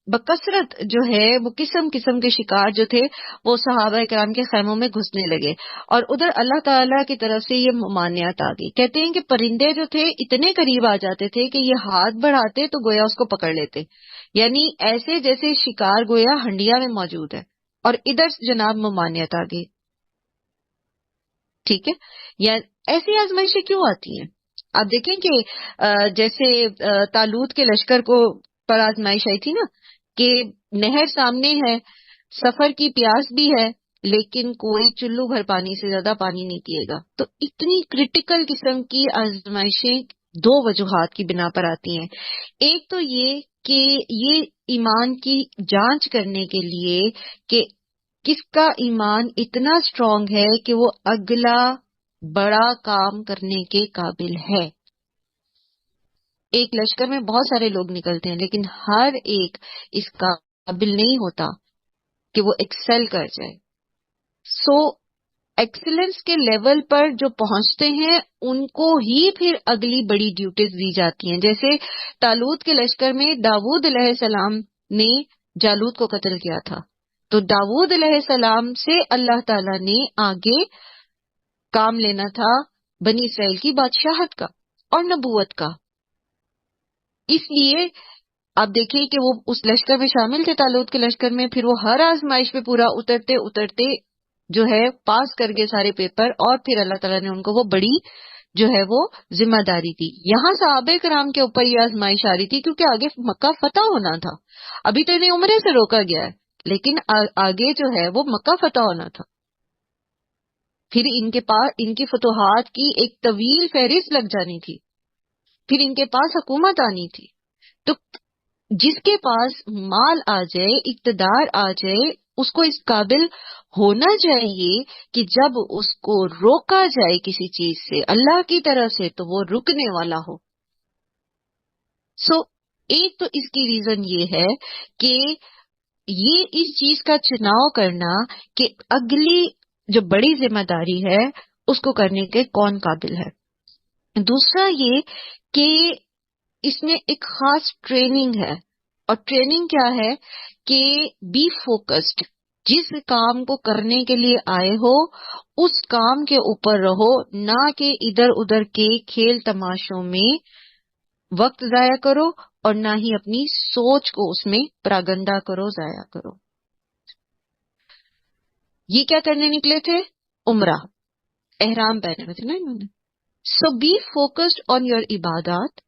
بکثرت جو ہے وہ قسم قسم کے شکار جو تھے وہ صحابہ کرام کے خیموں میں گھسنے لگے، اور ادھر اللہ تعالیٰ کی طرف سے یہ ممانعت آ گئی. کہتے ہیں کہ پرندے جو تھے اتنے قریب آ جاتے تھے کہ یہ ہاتھ بڑھاتے تو گویا اس کو پکڑ لیتے، یعنی ایسے جیسے شکار گویا ہنڈیا میں موجود ہے. اور ادھر جناب ممانعت آ گئی. ٹھیک ہے، یا ایسی آزمائشیں کیوں آتی ہیں؟ آپ دیکھیں کہ جیسے طالوت کے لشکر کو پر آزمائش آئی تھی نا، کہ نہر سامنے ہے، سفر کی پیاس بھی ہے، لیکن کوئی چلو بھر پانی سے زیادہ پانی نہیں پیے گا. تو اتنی کریٹیکل قسم کی آزمائشیں دو وجوہات کی بنا پر آتی ہیں. ایک تو یہ کہ یہ ایمان کی جانچ کرنے کے لیے کہ کس کا ایمان اتنا اسٹرانگ ہے کہ وہ اگلا بڑا کام کرنے کے قابل ہے. ایک لشکر میں بہت سارے لوگ نکلتے ہیں، لیکن ہر ایک اس قابل نہیں ہوتا کہ وہ ایکسل کر جائے. سو ایکسلنس کے لیول پر جو پہنچتے ہیں ان کو ہی پھر اگلی بڑی ڈیوٹیز دی جاتی ہیں. جیسے طالوت کے لشکر میں داؤد علیہ السلام نے جالوت کو قتل کیا تھا، تو داؤد علیہ السلام سے اللہ تعالی نے آگے کام لینا تھا بنی اسرائیل کی بادشاہت کا اور نبوت کا. اس لیے آپ دیکھیں کہ وہ اس لشکر میں شامل تھے، طالوت کے لشکر میں. پھر وہ ہر آزمائش پہ پورا اترتے اترتے جو ہے پاس کر گئے سارے پیپر، اور پھر اللہ تعالیٰ نے ان کو وہ بڑی جو ہے وہ ذمہ داری دی. یہاں صحابہ کرام کے اوپر یہ آزمائش آ رہی تھی کیونکہ آگے مکہ فتح ہونا تھا. ابھی تو انہیں عمرے سے روکا گیا ہے، لیکن آگے جو ہے وہ مکہ فتح ہونا تھا. پھر ان کے پاس ان کی فتوحات کی ایک طویل فہرست لگ جانی تھی، پھر ان کے پاس حکومت آنی تھی. تو جس کے پاس مال آ جائے، اقتدار آ جائے، اس کو اس قابل ہونا چاہیے کہ جب اس کو روکا جائے کسی چیز سے اللہ کی طرف سے تو وہ رکنے والا ہو. سو ایک تو اس کی ریزن یہ ہے کہ یہ اس چیز کا چناؤ کرنا کہ اگلی جو بڑی ذمہ داری ہے اس کو کرنے کے کون قابل ہے. دوسرا یہ کہ اس میں ایک خاص ٹریننگ ہے، اور ٹریننگ کیا ہے کہ بی فوکسڈ، جس کام کو کرنے کے لیے آئے ہو اس کام کے اوپر رہو، نہ کہ ادھر ادھر کے کھیل تماشوں میں وقت ضائع کرو، اور نہ ہی اپنی سوچ کو اس میں پراگندہ کرو، ضائع کرو. یہ کیا کرنے نکلے تھے؟ عمرہ، احرام پہنے ہوئے تھے نا انہوں نے. سو بی فوکسڈ آن یور عبادات،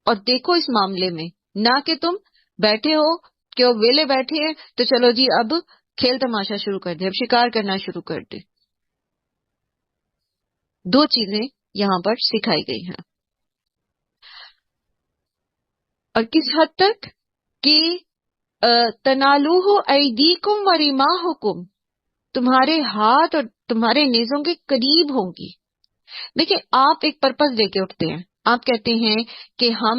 اور دیکھو اس معاملے میں نہ کہ تم بیٹھے ہو کہ وہ ویلے بیٹھے ہیں تو چلو جی اب کھیل تماشا شروع کر دیں، اب شکار کرنا شروع کر دیں. دو چیزیں یہاں پر سکھائی گئی ہیں. اور کس حد تک کہ تنالوہ ایدیکم و رماحکم، تمہارے ہاتھ اور تمہارے نیزوں کے قریب ہوں گی. دیکھیں آپ ایک پرپس لے کے اٹھتے ہیں، آپ کہتے ہیں کہ ہم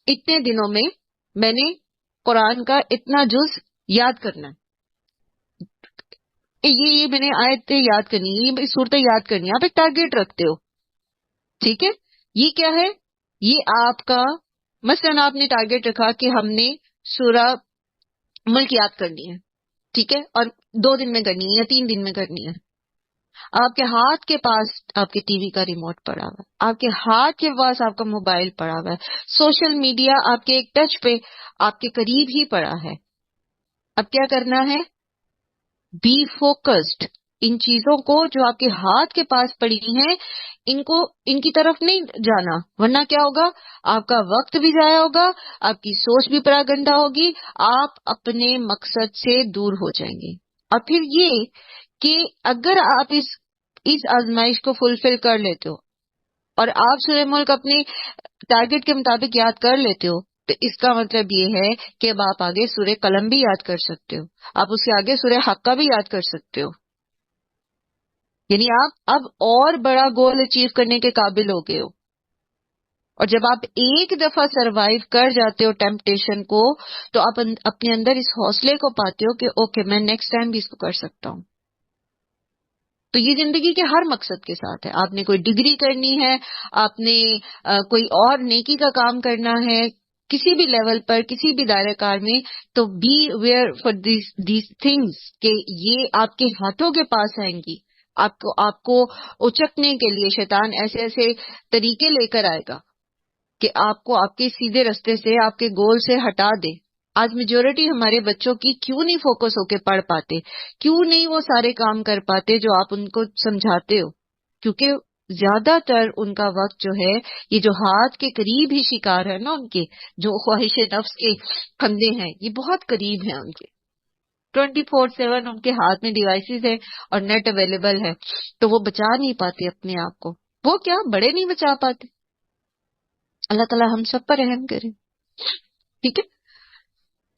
اتنے دنوں میں نے قرآن کا اتنا جز یاد کرنا ہے، یہ میں نے آیتیں یاد کرنی ہے، یہ صورتیں یاد کرنی ہے. آپ ایک ٹارگیٹ رکھتے ہو، ٹھیک ہے. یہ کیا ہے؟ یہ آپ کا مثلاً آپ نے ٹارگیٹ رکھا کہ ہم نے سورہ ملک یاد کرنی ہے، ٹھیک ہے، اور 2 دن میں کرنی ہے یا 3 دن میں کرنی ہے. آپ کے ہاتھ کے پاس آپ کے ٹی وی کا ریموٹ پڑا ہوا ہے، آپ کے ہاتھ کے پاس آپ کا موبائل پڑا ہوا ہے، سوشل میڈیا آپ کے ایک ٹچ پہ آپ کے قریب ہی پڑا ہے. اب کیا کرنا ہے؟ Be focused. ان چیزوں کو جو آپ کے ہاتھ کے پاس پڑی ہیں ان کی طرف نہیں جانا، ورنہ کیا ہوگا؟ آپ کا وقت بھی ضائع ہوگا، آپ کی سوچ بھی پراگندہ ہوگی، آپ اپنے مقصد سے دور ہو جائیں گے. اور پھر یہ کہ اگر آپ اس آزمائش کو فلفل کر لیتے ہو اور آپ سورہ ملک اپنے ٹارگٹ کے مطابق یاد کر لیتے ہو، تو اس کا مطلب یہ ہے کہ اب آپ آگے سورہ قلم بھی یاد کر سکتے ہو، آپ اس کے آگے سورہ حقہ بھی یاد کر سکتے ہو. یعنی آپ اب اور بڑا گول اچیو کرنے کے قابل ہو گئے ہو. اور جب آپ ایک دفعہ سروائیو کر جاتے ہو ٹیمپٹیشن کو، تو آپ اپنے اندر اس حوصلے کو پاتے ہو کہ اوکے میں نیکسٹ ٹائم بھی اس کو کر سکتا ہوں. تو یہ زندگی کے ہر مقصد کے ساتھ ہے. آپ نے کوئی ڈگری کرنی ہے، آپ نے کوئی اور نیکی کا کام کرنا ہے، کسی بھی لیول پر، کسی بھی دائرہ کار میں، تو be aware for these things کہ یہ آپ کے ہاتھوں کے پاس آئیں گی. آپ کو اچکنے کے لیے شیطان ایسے ایسے طریقے لے کر آئے گا کہ آپ کو آپ کے سیدھے رستے سے، آپ کے گول سے ہٹا دے. آج میجورٹی ہمارے بچوں کی کیوں نہیں فوکس ہو کے پڑھ پاتے، کیوں نہیں وہ سارے کام کر پاتے جو آپ ان کو سمجھاتے ہو؟ کیونکہ زیادہ تر ان کا وقت جو ہے یہ جو ہاتھ کے قریب ہی شکار ہے نا، ان کے جو خواہش نفس کے پھندے ہیں یہ بہت قریب ہیں ان کے. 24/7 ان کے ہاتھ میں ڈیوائسز ہے اور نیٹ اویلیبل ہے، تو وہ بچا نہیں پاتے اپنے آپ کو. وہ کیا بڑے نہیں بچا پاتے. اللہ تعالیٰ ہم سب پر رحم کرے. ٹھیک ہے.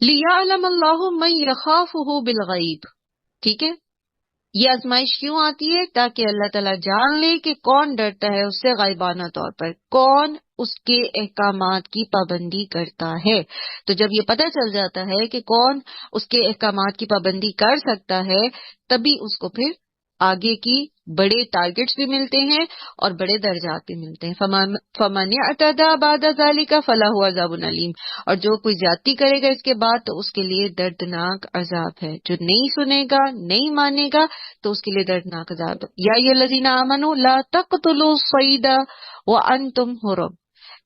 لِيَعْلَمَ اللَّهُ مَن يَخَافُهُ بِالْغَيْبِ. ٹھیک ہے. یہ آزمائش کیوں آتی ہے؟ تاکہ اللہ تعالیٰ جان لے کہ کون ڈرتا ہے اس سے غائبانہ طور پر، کون اس کے احکامات کی پابندی کرتا ہے. تو جب یہ پتہ چل جاتا ہے کہ کون اس کے احکامات کی پابندی کر سکتا ہے، تبھی اس کو پھر آگے کی بڑے ٹارگٹس بھی ملتے ہیں اور بڑے درجات بھی ملتے ہیں. فَمَنِ اعْتَدَىٰ بَعْدَ ذَلِكَ فَلَهُ عَذَابٌ أَلِيمٌ. اور جو کوئی زیادتی کرے گا اس کے بعد تو اس کے لیے دردناک عذاب ہے. جو نہیں سنے گا، نہیں مانے گا، تو اس کے لیے دردناک عذاب ہے. یا ایھا الذین آمنوا لا تقتلوا الصید وانتم حرم.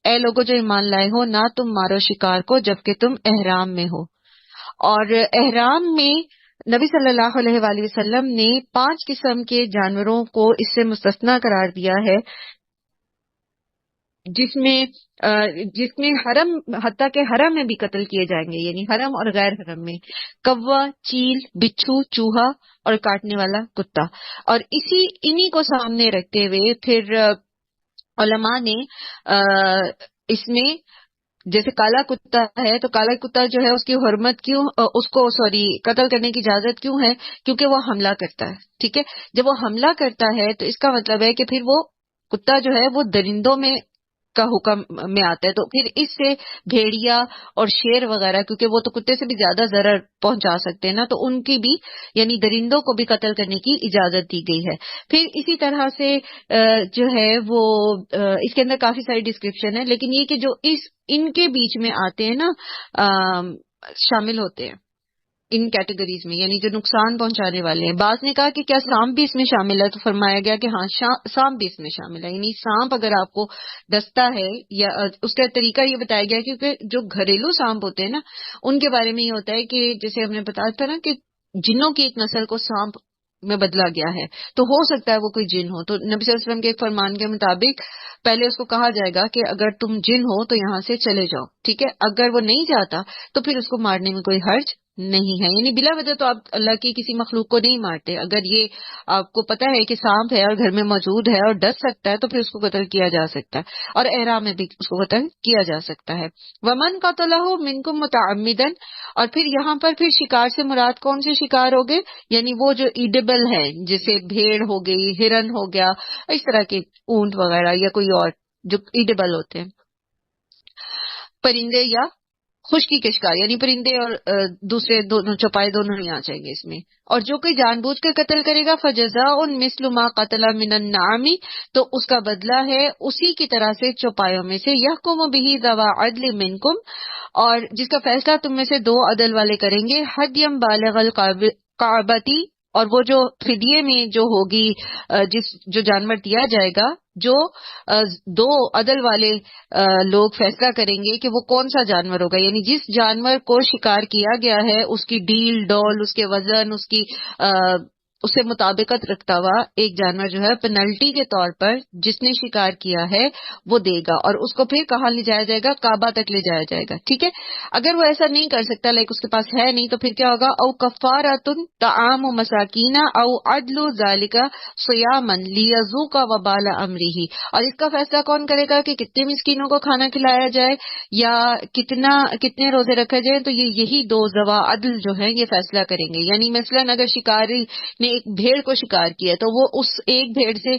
اے لوگو جو ایمان لائے ہو، نہ تم مارو شکار کو جبکہ تم احرام میں ہو. اور احرام میں نبی صلی اللہ علیہ وآلہ وسلم نے 5 قسم کے جانوروں کو اس سے مستثنا قرار دیا ہے، جس میں حرم، حتیٰ کہ حرم میں بھی قتل کیے جائیں گے، یعنی حرم اور غیر حرم میں. کوا، چیل، بچھو، چوہا اور کاٹنے والا کتا. اور انہی کو سامنے رکھتے ہوئے پھر علماء نے اس میں جیسے کالا کتا ہے تو کالا کتا جو ہے اس کی حرمت کیوں، اس کو قتل کرنے کی اجازت کیوں ہے؟ کیونکہ وہ حملہ کرتا ہے. ٹھیک ہے. جب وہ حملہ کرتا ہے تو اس کا مطلب ہے کہ پھر وہ کتا جو ہے وہ درندوں میں کا حکم میں آتا ہے. تو پھر اس سے بھیڑیا اور شیر وغیرہ، کیونکہ وہ تو کتے سے بھی زیادہ ضرر پہنچا سکتے ہیں نا، تو ان کی بھی یعنی درندوں کو بھی قتل کرنے کی اجازت دی گئی ہے. پھر اسی طرح سے جو ہے وہ اس کے اندر کافی ساری ڈسکرپشن ہے، لیکن یہ کہ جو ان کے بیچ میں آتے ہیں نا، شامل ہوتے ہیں ان کیٹیگریز میں، یعنی جو نقصان پہنچانے والے ہیں. بعض نے کہا کہ کیا سانپ بھی اس میں شامل ہے، تو فرمایا گیا کہ ہاں سانپ بھی اس میں شامل ہے. یعنی سانپ اگر آپ کو ڈستا ہے، یا اس کا طریقہ یہ بتایا گیا کیونکہ جو گھریلو سانپ ہوتے ہیں نا، ان کے بارے میں یہ ہوتا ہے کہ جیسے ہم نے بتایا تھا نا کہ جنوں کی ایک نسل کو سانپ میں بدلا گیا ہے، تو ہو سکتا ہے وہ کوئی جن ہو. تو نبی صلی اللہ علیہ وسلم کے ایک فرمان کے مطابق پہلے اس کو کہا جائے گا کہ اگر تم جن ہو تو یہاں سے چلے جاؤ. ٹھیک ہے. اگر وہ نہیں جاتا تو پھر اس کو مارنے میں کوئی حرج نہیں ہے. یعنی بلا وجہ تو آپ اللہ کی کسی مخلوق کو نہیں مارتے. اگر یہ آپ کو پتا ہے کہ سانپ ہے اور گھر میں موجود ہے اور ڈس سکتا ہے تو پھر اس کو قتل کیا جا سکتا ہے، اور احرام میں بھی اس کو قتل کیا جا سکتا ہے. ومن قتلہ منکم متعمدا. اور پھر یہاں پر پھر شکار سے مراد کون سے شکار ہو گئے؟ یعنی وہ جو ایڈیبل ہے، جیسے بھیڑ ہو گئی، ہرن ہو گیا، اس طرح کے اونٹ وغیرہ یا کوئی اور جو ایڈیبل ہوتے ہیں. پرندے یا خشکی کے شکار، یعنی پرندے اور دوسرے دونوں چوپائے دونوں نہیں آ جائیں گے اس میں. اور جو کوئی جان بوجھ کر قتل کرے گا فجزاء مثل ما قتل من النعام. تو اس کا بدلہ ہے اسی کی طرح سے چوپایوں میں سے. یحکم بہ ذوی عدل منکم. اور جس کا فیصلہ تم میں سے 2 عدل والے کریں گے. ہدیم بالغ الکعبتی اور وہ جو فدیے میں جو ہوگی جو جانور دیا جائے گا، جو دو عدل والے لوگ فیصلہ کریں گے کہ وہ کون سا جانور ہوگا، یعنی جس جانور کو شکار کیا گیا ہے اس کی ڈیل ڈول، اس کے وزن، اس سے مطابقت رکھتا ہوا ایک جانور جو ہے پینلٹی کے طور پر جس نے شکار کیا ہے وہ دے گا، اور اس کو پھر کہاں لے جایا جائے گا؟ کعبہ تک لے جایا جائے گا. ٹھیک ہے، اگر وہ ایسا نہیں کر سکتا، اس کے پاس ہے نہیں، تو پھر کیا ہوگا؟ او کفارۃ طعام مساکین او عدل ذالک صیاما لیذوق وبال امرہ. اور اس کا فیصلہ کون کرے گا کہ کتنے مسکینوں کو کھانا کھلایا جائے یا کتنے روزے رکھے جائیں؟ تو یہی دو ذوا عدل جو ہیں یہ فیصلہ کریں گے. یعنی مثلاً اگر شکاری نے ایک بھیڑ کو شکار کیا تو وہ اس ایک بھیڑ سے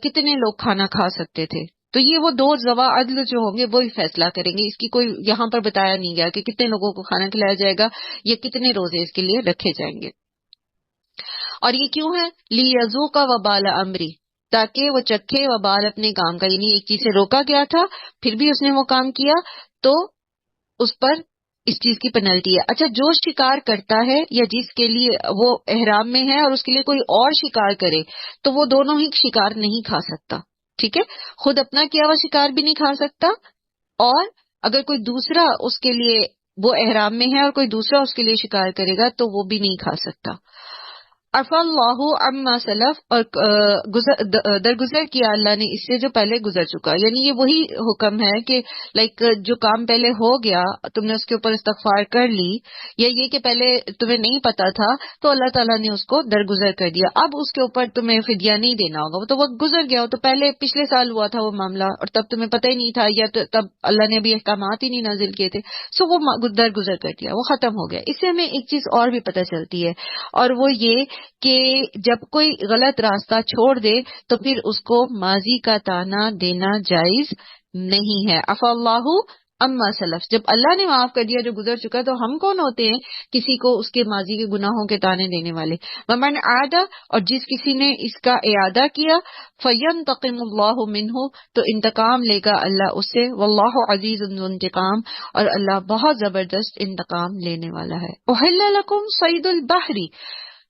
کتنے لوگ کھانا کھا سکتے تھے، تو یہ وہ دو ذوا عدل جو ہوں گے وہی فیصلہ کریں گے. اس کی کوئی یہاں پر بتایا نہیں گیا کہ کتنے لوگوں کو کھانا کھلایا جائے گا یا کتنے روزے اس کے لیے رکھے جائیں گے. اور یہ کیوں ہے؟ لیذوق وبال امری، تاکہ وہ چکھے وبال اپنے کام کا. یعنی ایک چیز سے روکا گیا تھا پھر بھی اس نے وہ کام کیا تو اس پر اس چیز کی پینلٹی ہے. اچھا، جو شکار کرتا ہے یا جس کے لیے وہ احرام میں ہے اور اس کے لیے کوئی اور شکار کرے تو وہ دونوں ہی شکار نہیں کھا سکتا. ٹھیک ہے، خود اپنا کیا ہوا شکار بھی نہیں کھا سکتا، اور اگر کوئی دوسرا اس کے لیے، وہ احرام میں ہے اور کوئی دوسرا اس کے لیے شکار کرے گا تو وہ بھی نہیں کھا سکتا. عفا اللہ عما سلف، اور درگزر کیا اللہ نے اس سے جو پہلے گزر چکا. یعنی یہ وہی حکم ہے کہ جو کام پہلے ہو گیا تم نے اس کے اوپر استغفار کر لی، یا یہ کہ پہلے تمہیں نہیں پتا تھا تو اللہ تعالیٰ نے اس کو درگزر کر دیا. اب اس کے اوپر تمہیں فدیہ نہیں دینا ہوگا، وہ تو وقت گزر گیا. وہ تو پہلے پچھلے سال ہوا تھا وہ معاملہ، اور تب تمہیں پتہ ہی نہیں تھا، یا تب اللہ نے ابھی احکامات ہی نہیں نازل کیے تھے، سو وہ درگزر کر دیا، وہ ختم ہو گیا. اس سے ہمیں ایک چیز اور بھی پتہ چلتی ہے، اور وہ یہ کہ جب کوئی غلط راستہ چھوڑ دے تو پھر اس کو ماضی کا تانا دینا جائز نہیں ہے. عفا اللہ اما سلف، جب اللہ نے معاف کر دیا جو گزر چکا تو ہم کون ہوتے ہیں کسی کو اس کے ماضی کے گناہوں کے تانے دینے والے؟ ومن عاد، اور جس کسی نے اس کا اعادہ کیا، فینتقم اللہ منہ، تو انتقام لے گا اللہ اس سے. واللہ عزیز ذو انتقام، اور اللہ بہت زبردست انتقام لینے والا ہے. احل لکم صید البحر،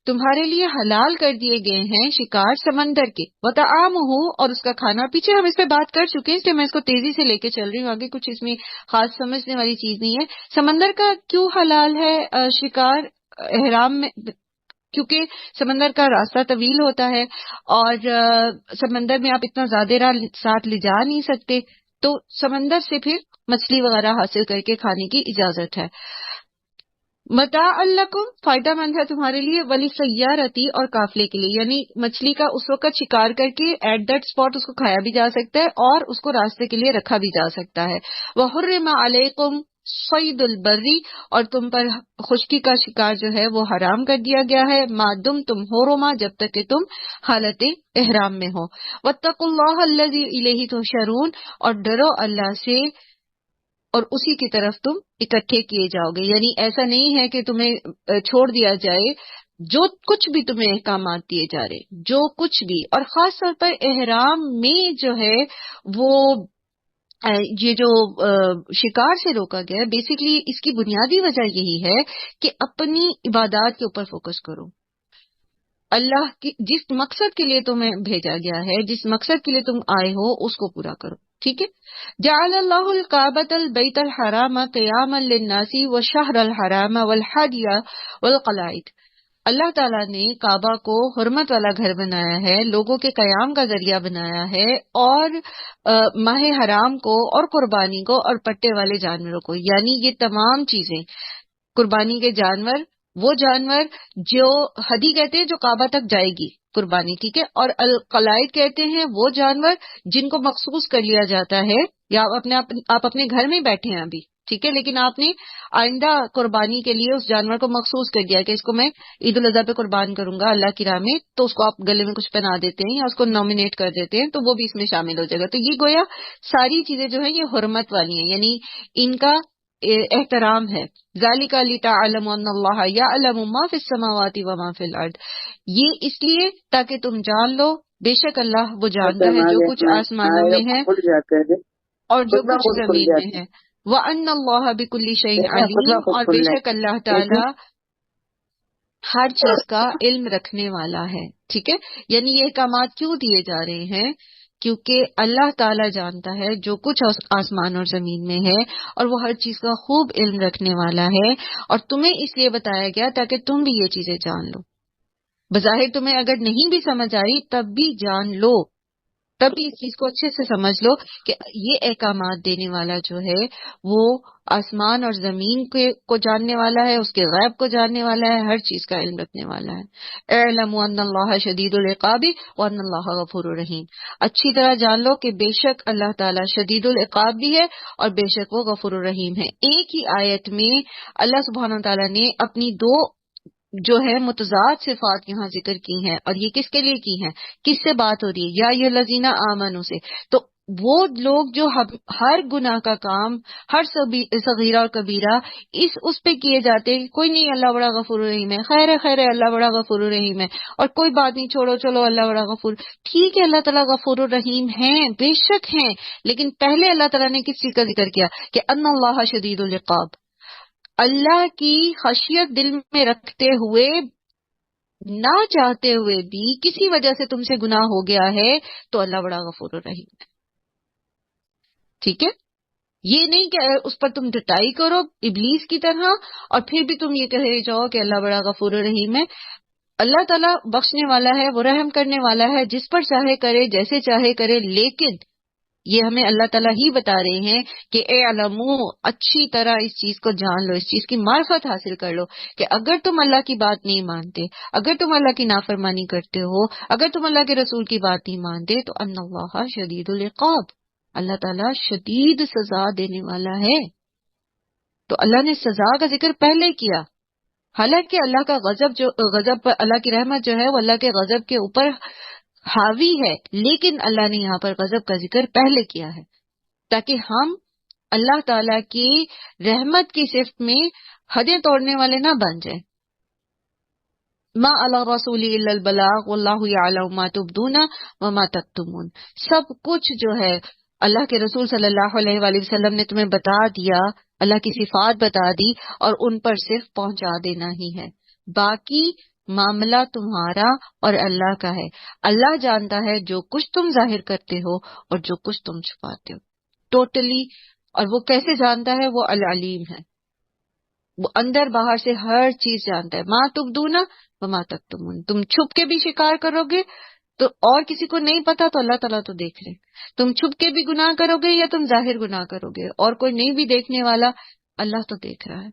تمہارے لیے حلال کر دیے گئے ہیں شکار سمندر کے. وطعامہ، اور اس کا کھانا. پیچھے ہم اس پہ بات کر چکے ہیں، اس لیے میں اس کو تیزی سے لے کے چل رہی ہوں، آگے کچھ اس میں خاص سمجھنے والی چیز نہیں ہے. سمندر کا کیوں حلال ہے شکار احرام میں؟ کیونکہ سمندر کا راستہ طویل ہوتا ہے، اور سمندر میں آپ اتنا زیادہ راہ ساتھ لے جا نہیں سکتے، تو سمندر سے پھر مچھلی وغیرہ حاصل کر کے کھانے کی اجازت ہے. متاع لکم، فائدہ مند ہے تمہارے لیے. ولی سیارتی، اور قافلے کے لیے. یعنی مچھلی کا اس وقت شکار کر کے ایٹ دیٹ اسپاٹ اس کو کھایا بھی جا سکتا ہے اور اس کو راستے کے لیے رکھا بھی جا سکتا ہے. وحرم علیکم صید البری، اور تم پر خشکی کا شکار جو ہے وہ حرام کر دیا گیا ہے. ما دم تم حرما، جب تک کہ تم حالت احرام میں ہو. واتقوا اللہ الذی الیہ تحشرون، اور ڈرو اللہ سے اور اسی کی طرف تم اکٹھے کیے جاؤ گے. یعنی ایسا نہیں ہے کہ تمہیں چھوڑ دیا جائے، جو کچھ بھی تمہیں احکامات دیے جا رہے، جو کچھ بھی، اور خاص طور پر احرام میں جو ہے وہ یہ جو شکار سے روکا گیا ہے، بیسیکلی اس کی بنیادی وجہ یہی ہے کہ اپنی عبادات کے اوپر فوکس کرو. اللہ کی جس مقصد کے لیے تمہیں بھیجا گیا ہے، جس مقصد کے لیے تم آئے ہو، اس کو پورا کرو. ٹھیک ہے. جعل اللہ الکعبۃ البیت الحرام قیاما للناس والشہر الحرام والحدی والقلائد، اللہ تعالیٰ نے کعبہ کو حرمت والا گھر بنایا ہے، لوگوں کے قیام کا ذریعہ بنایا ہے، اور ماہ حرام کو اور قربانی کو اور پٹے والے جانوروں کو. یعنی یہ تمام چیزیں، قربانی کے جانور، وہ جانور جو ہدی کہتے ہیں جو کعبہ تک جائے گی قربانی، ٹھیک ہے، اور القلائد کہتے ہیں وہ جانور جن کو مخصوص کر لیا جاتا ہے، یا آپ اپنے گھر میں بیٹھے ہیں ابھی، ٹھیک ہے، لیکن آپ نے آئندہ قربانی کے لیے اس جانور کو مخصوص کر دیا کہ اس کو میں عید الاضحیٰ پہ قربان کروں گا اللہ کی راہ میں، تو اس کو آپ گلے میں کچھ پہنا دیتے ہیں یا اس کو نامینیٹ کر دیتے ہیں، تو وہ بھی اس میں شامل ہو جائے گا. تو یہ گویا ساری چیزیں جو ہیں یہ حرمت والی ہیں، یعنی ان کا احترام ہے. ذالک لتعلموا ان اللہ یعلم ما فی السماوات وما فی الارض، یہ اس لیے تاکہ تم جان لو بے شک اللہ وہ جانتا ہے جو کچھ آسمانوں میں ہے اور جو کچھ زمین میں ہے. وَأَنَّ اللَّهَ بِكُلِّ شَيْءٍ عَلِيمٌ، اور بے شک اللہ تعالی ہر چیز کا علم رکھنے والا ہے. ٹھیک ہے، یعنی یہ احکامات کیوں دیے جا رہے ہیں؟ کیونکہ اللہ تعالیٰ جانتا ہے جو کچھ آسمان اور زمین میں ہے، اور وہ ہر چیز کا خوب علم رکھنے والا ہے، اور تمہیں اس لیے بتایا گیا تاکہ تم بھی یہ چیزیں جان لو. بظاہر تمہیں اگر نہیں بھی سمجھ آ رہی تب بھی جان لو، تب بھی اس چیز کو اچھے سے سمجھ لو کہ یہ احکامات دینے والا جو ہے وہ آسمان اور زمین کو جاننے والا ہے، اس کے غیب کو جاننے والا ہے، ہر چیز کا علم رکھنے والا ہے. اعلموا ان اللہ شدید العقاب وان اللہ غفور رحیم. اچھی طرح جان لو کہ بے شک اللہ تعالیٰ شدید العقاب بھی ہے اور بے شک وہ غفور الرحیم ہے. ایک ہی آیت میں اللہ سبحانہ وتعالیٰ نے اپنی دو جو ہے متضاد صفات یہاں ذکر کی ہیں، اور یہ کس کے لیے کی ہیں؟ کس سے بات ہو رہی ہے؟ یا ایھا الذین آمنوا سے. تو وہ لوگ جو ہر گناہ کا کام، ہر صغیرہ اور کبیرہ اس پہ کیے جاتے ہیں، کوئی نہیں اللہ بڑا غفور الرحیم ہے، خیر ہے خیر ہے اللہ بڑا غفور الرحیم ہے، اور کوئی بات نہیں چھوڑو چلو اللہ بڑا غفور. ٹھیک ہے اللہ تعالیٰ غفور الرحیم ہیں، بے شک ہیں، لیکن پہلے اللہ تعالیٰ نے کس چیز کا ذکر کیا کہ ان اللہ شدید العقاب. اللہ کی خشیت دل میں رکھتے ہوئے، نہ چاہتے ہوئے بھی کسی وجہ سے تم سے گناہ ہو گیا ہے تو اللہ بڑا غفور الرحیم ہے. ٹھیک ہے، یہ نہیں کہ اس پر تم ڈٹائی کرو ابلیس کی طرح اور پھر بھی تم یہ کہے جاؤ کہ اللہ بڑا غفور الرحیم ہے. اللہ تعالیٰ بخشنے والا ہے، وہ رحم کرنے والا ہے، جس پر چاہے کرے جیسے چاہے کرے. لیکن یہ ہمیں اللہ تعالیٰ ہی بتا رہے ہیں کہ اے علمو، اچھی طرح اس چیز کو جان لو، اس چیز کی معرفت حاصل کر لو کہ اگر تم اللہ کی بات نہیں مانتے، اگر تم اللہ کی نافرمانی کرتے ہو، اگر تم اللہ کے رسول کی بات نہیں مانتے تو ان اللہ شدید العقاب، اللہ تعالیٰ شدید سزا دینے والا ہے. تو اللہ نے سزا کا ذکر پہلے کیا، حالانکہ اللہ کا غضب پر، اللہ کی رحمت جو ہے وہ اللہ کے غضب کے اوپر حاوی ہے، لیکن اللہ نے یہاں پر غضب کا ذکر پہلے کیا ہے تاکہ ہم اللہ تعالیٰ کی رحمت کی صفت میں حدیں توڑنے والے نہ بن جائیں. ما علی الرسول الا البلاغ واللہ یعلم ما تبدون وما تکتمون. سب کچھ جو ہے اللہ کے رسول صلی اللہ علیہ وآلہ وسلم نے تمہیں بتا دیا، اللہ کی صفات بتا دی، اور ان پر صرف پہنچا دینا ہی ہے. باقی معاملہ تمہارا اور اللہ کا ہے. اللہ جانتا ہے جو کچھ تم ظاہر کرتے ہو اور جو کچھ تم چھپاتے ہو ٹوٹلی. اور وہ کیسے جانتا ہے؟ وہ العلیم ہے، وہ اندر باہر سے ہر چیز جانتا ہے. ما تبدون وما تکتمون. تم چھپ کے بھی شکار کرو گے تو اور کسی کو نہیں پتا تو اللہ تعالیٰ تو دیکھ رہے. تم چھپ کے بھی گناہ کرو گے یا تم ظاہر گناہ کرو گے اور کوئی نہیں بھی دیکھنے والا، اللہ تو دیکھ رہا ہے،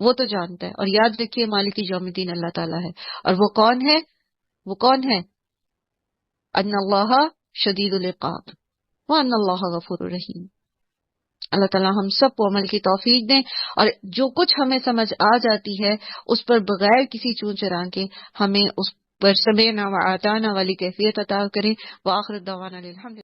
وہ تو جانتا ہے. اور یاد رکھیے مالک یوم الدین اللہ تعالیٰ ہے. اور وہ کون ہے؟ وہ کون ہے؟ ان اللہ شدید العقاب وان اللہ غفور الرحیم. اللہ تعالیٰ ہم سب کو عمل کی توفیق دیں، اور جو کچھ ہمیں سمجھ آ جاتی ہے اس پر بغیر کسی چون چرا کے ہمیں اس پر سمعنا و اطعنا والی کیفیت عطا کریں. وآخر دعوانا الحمد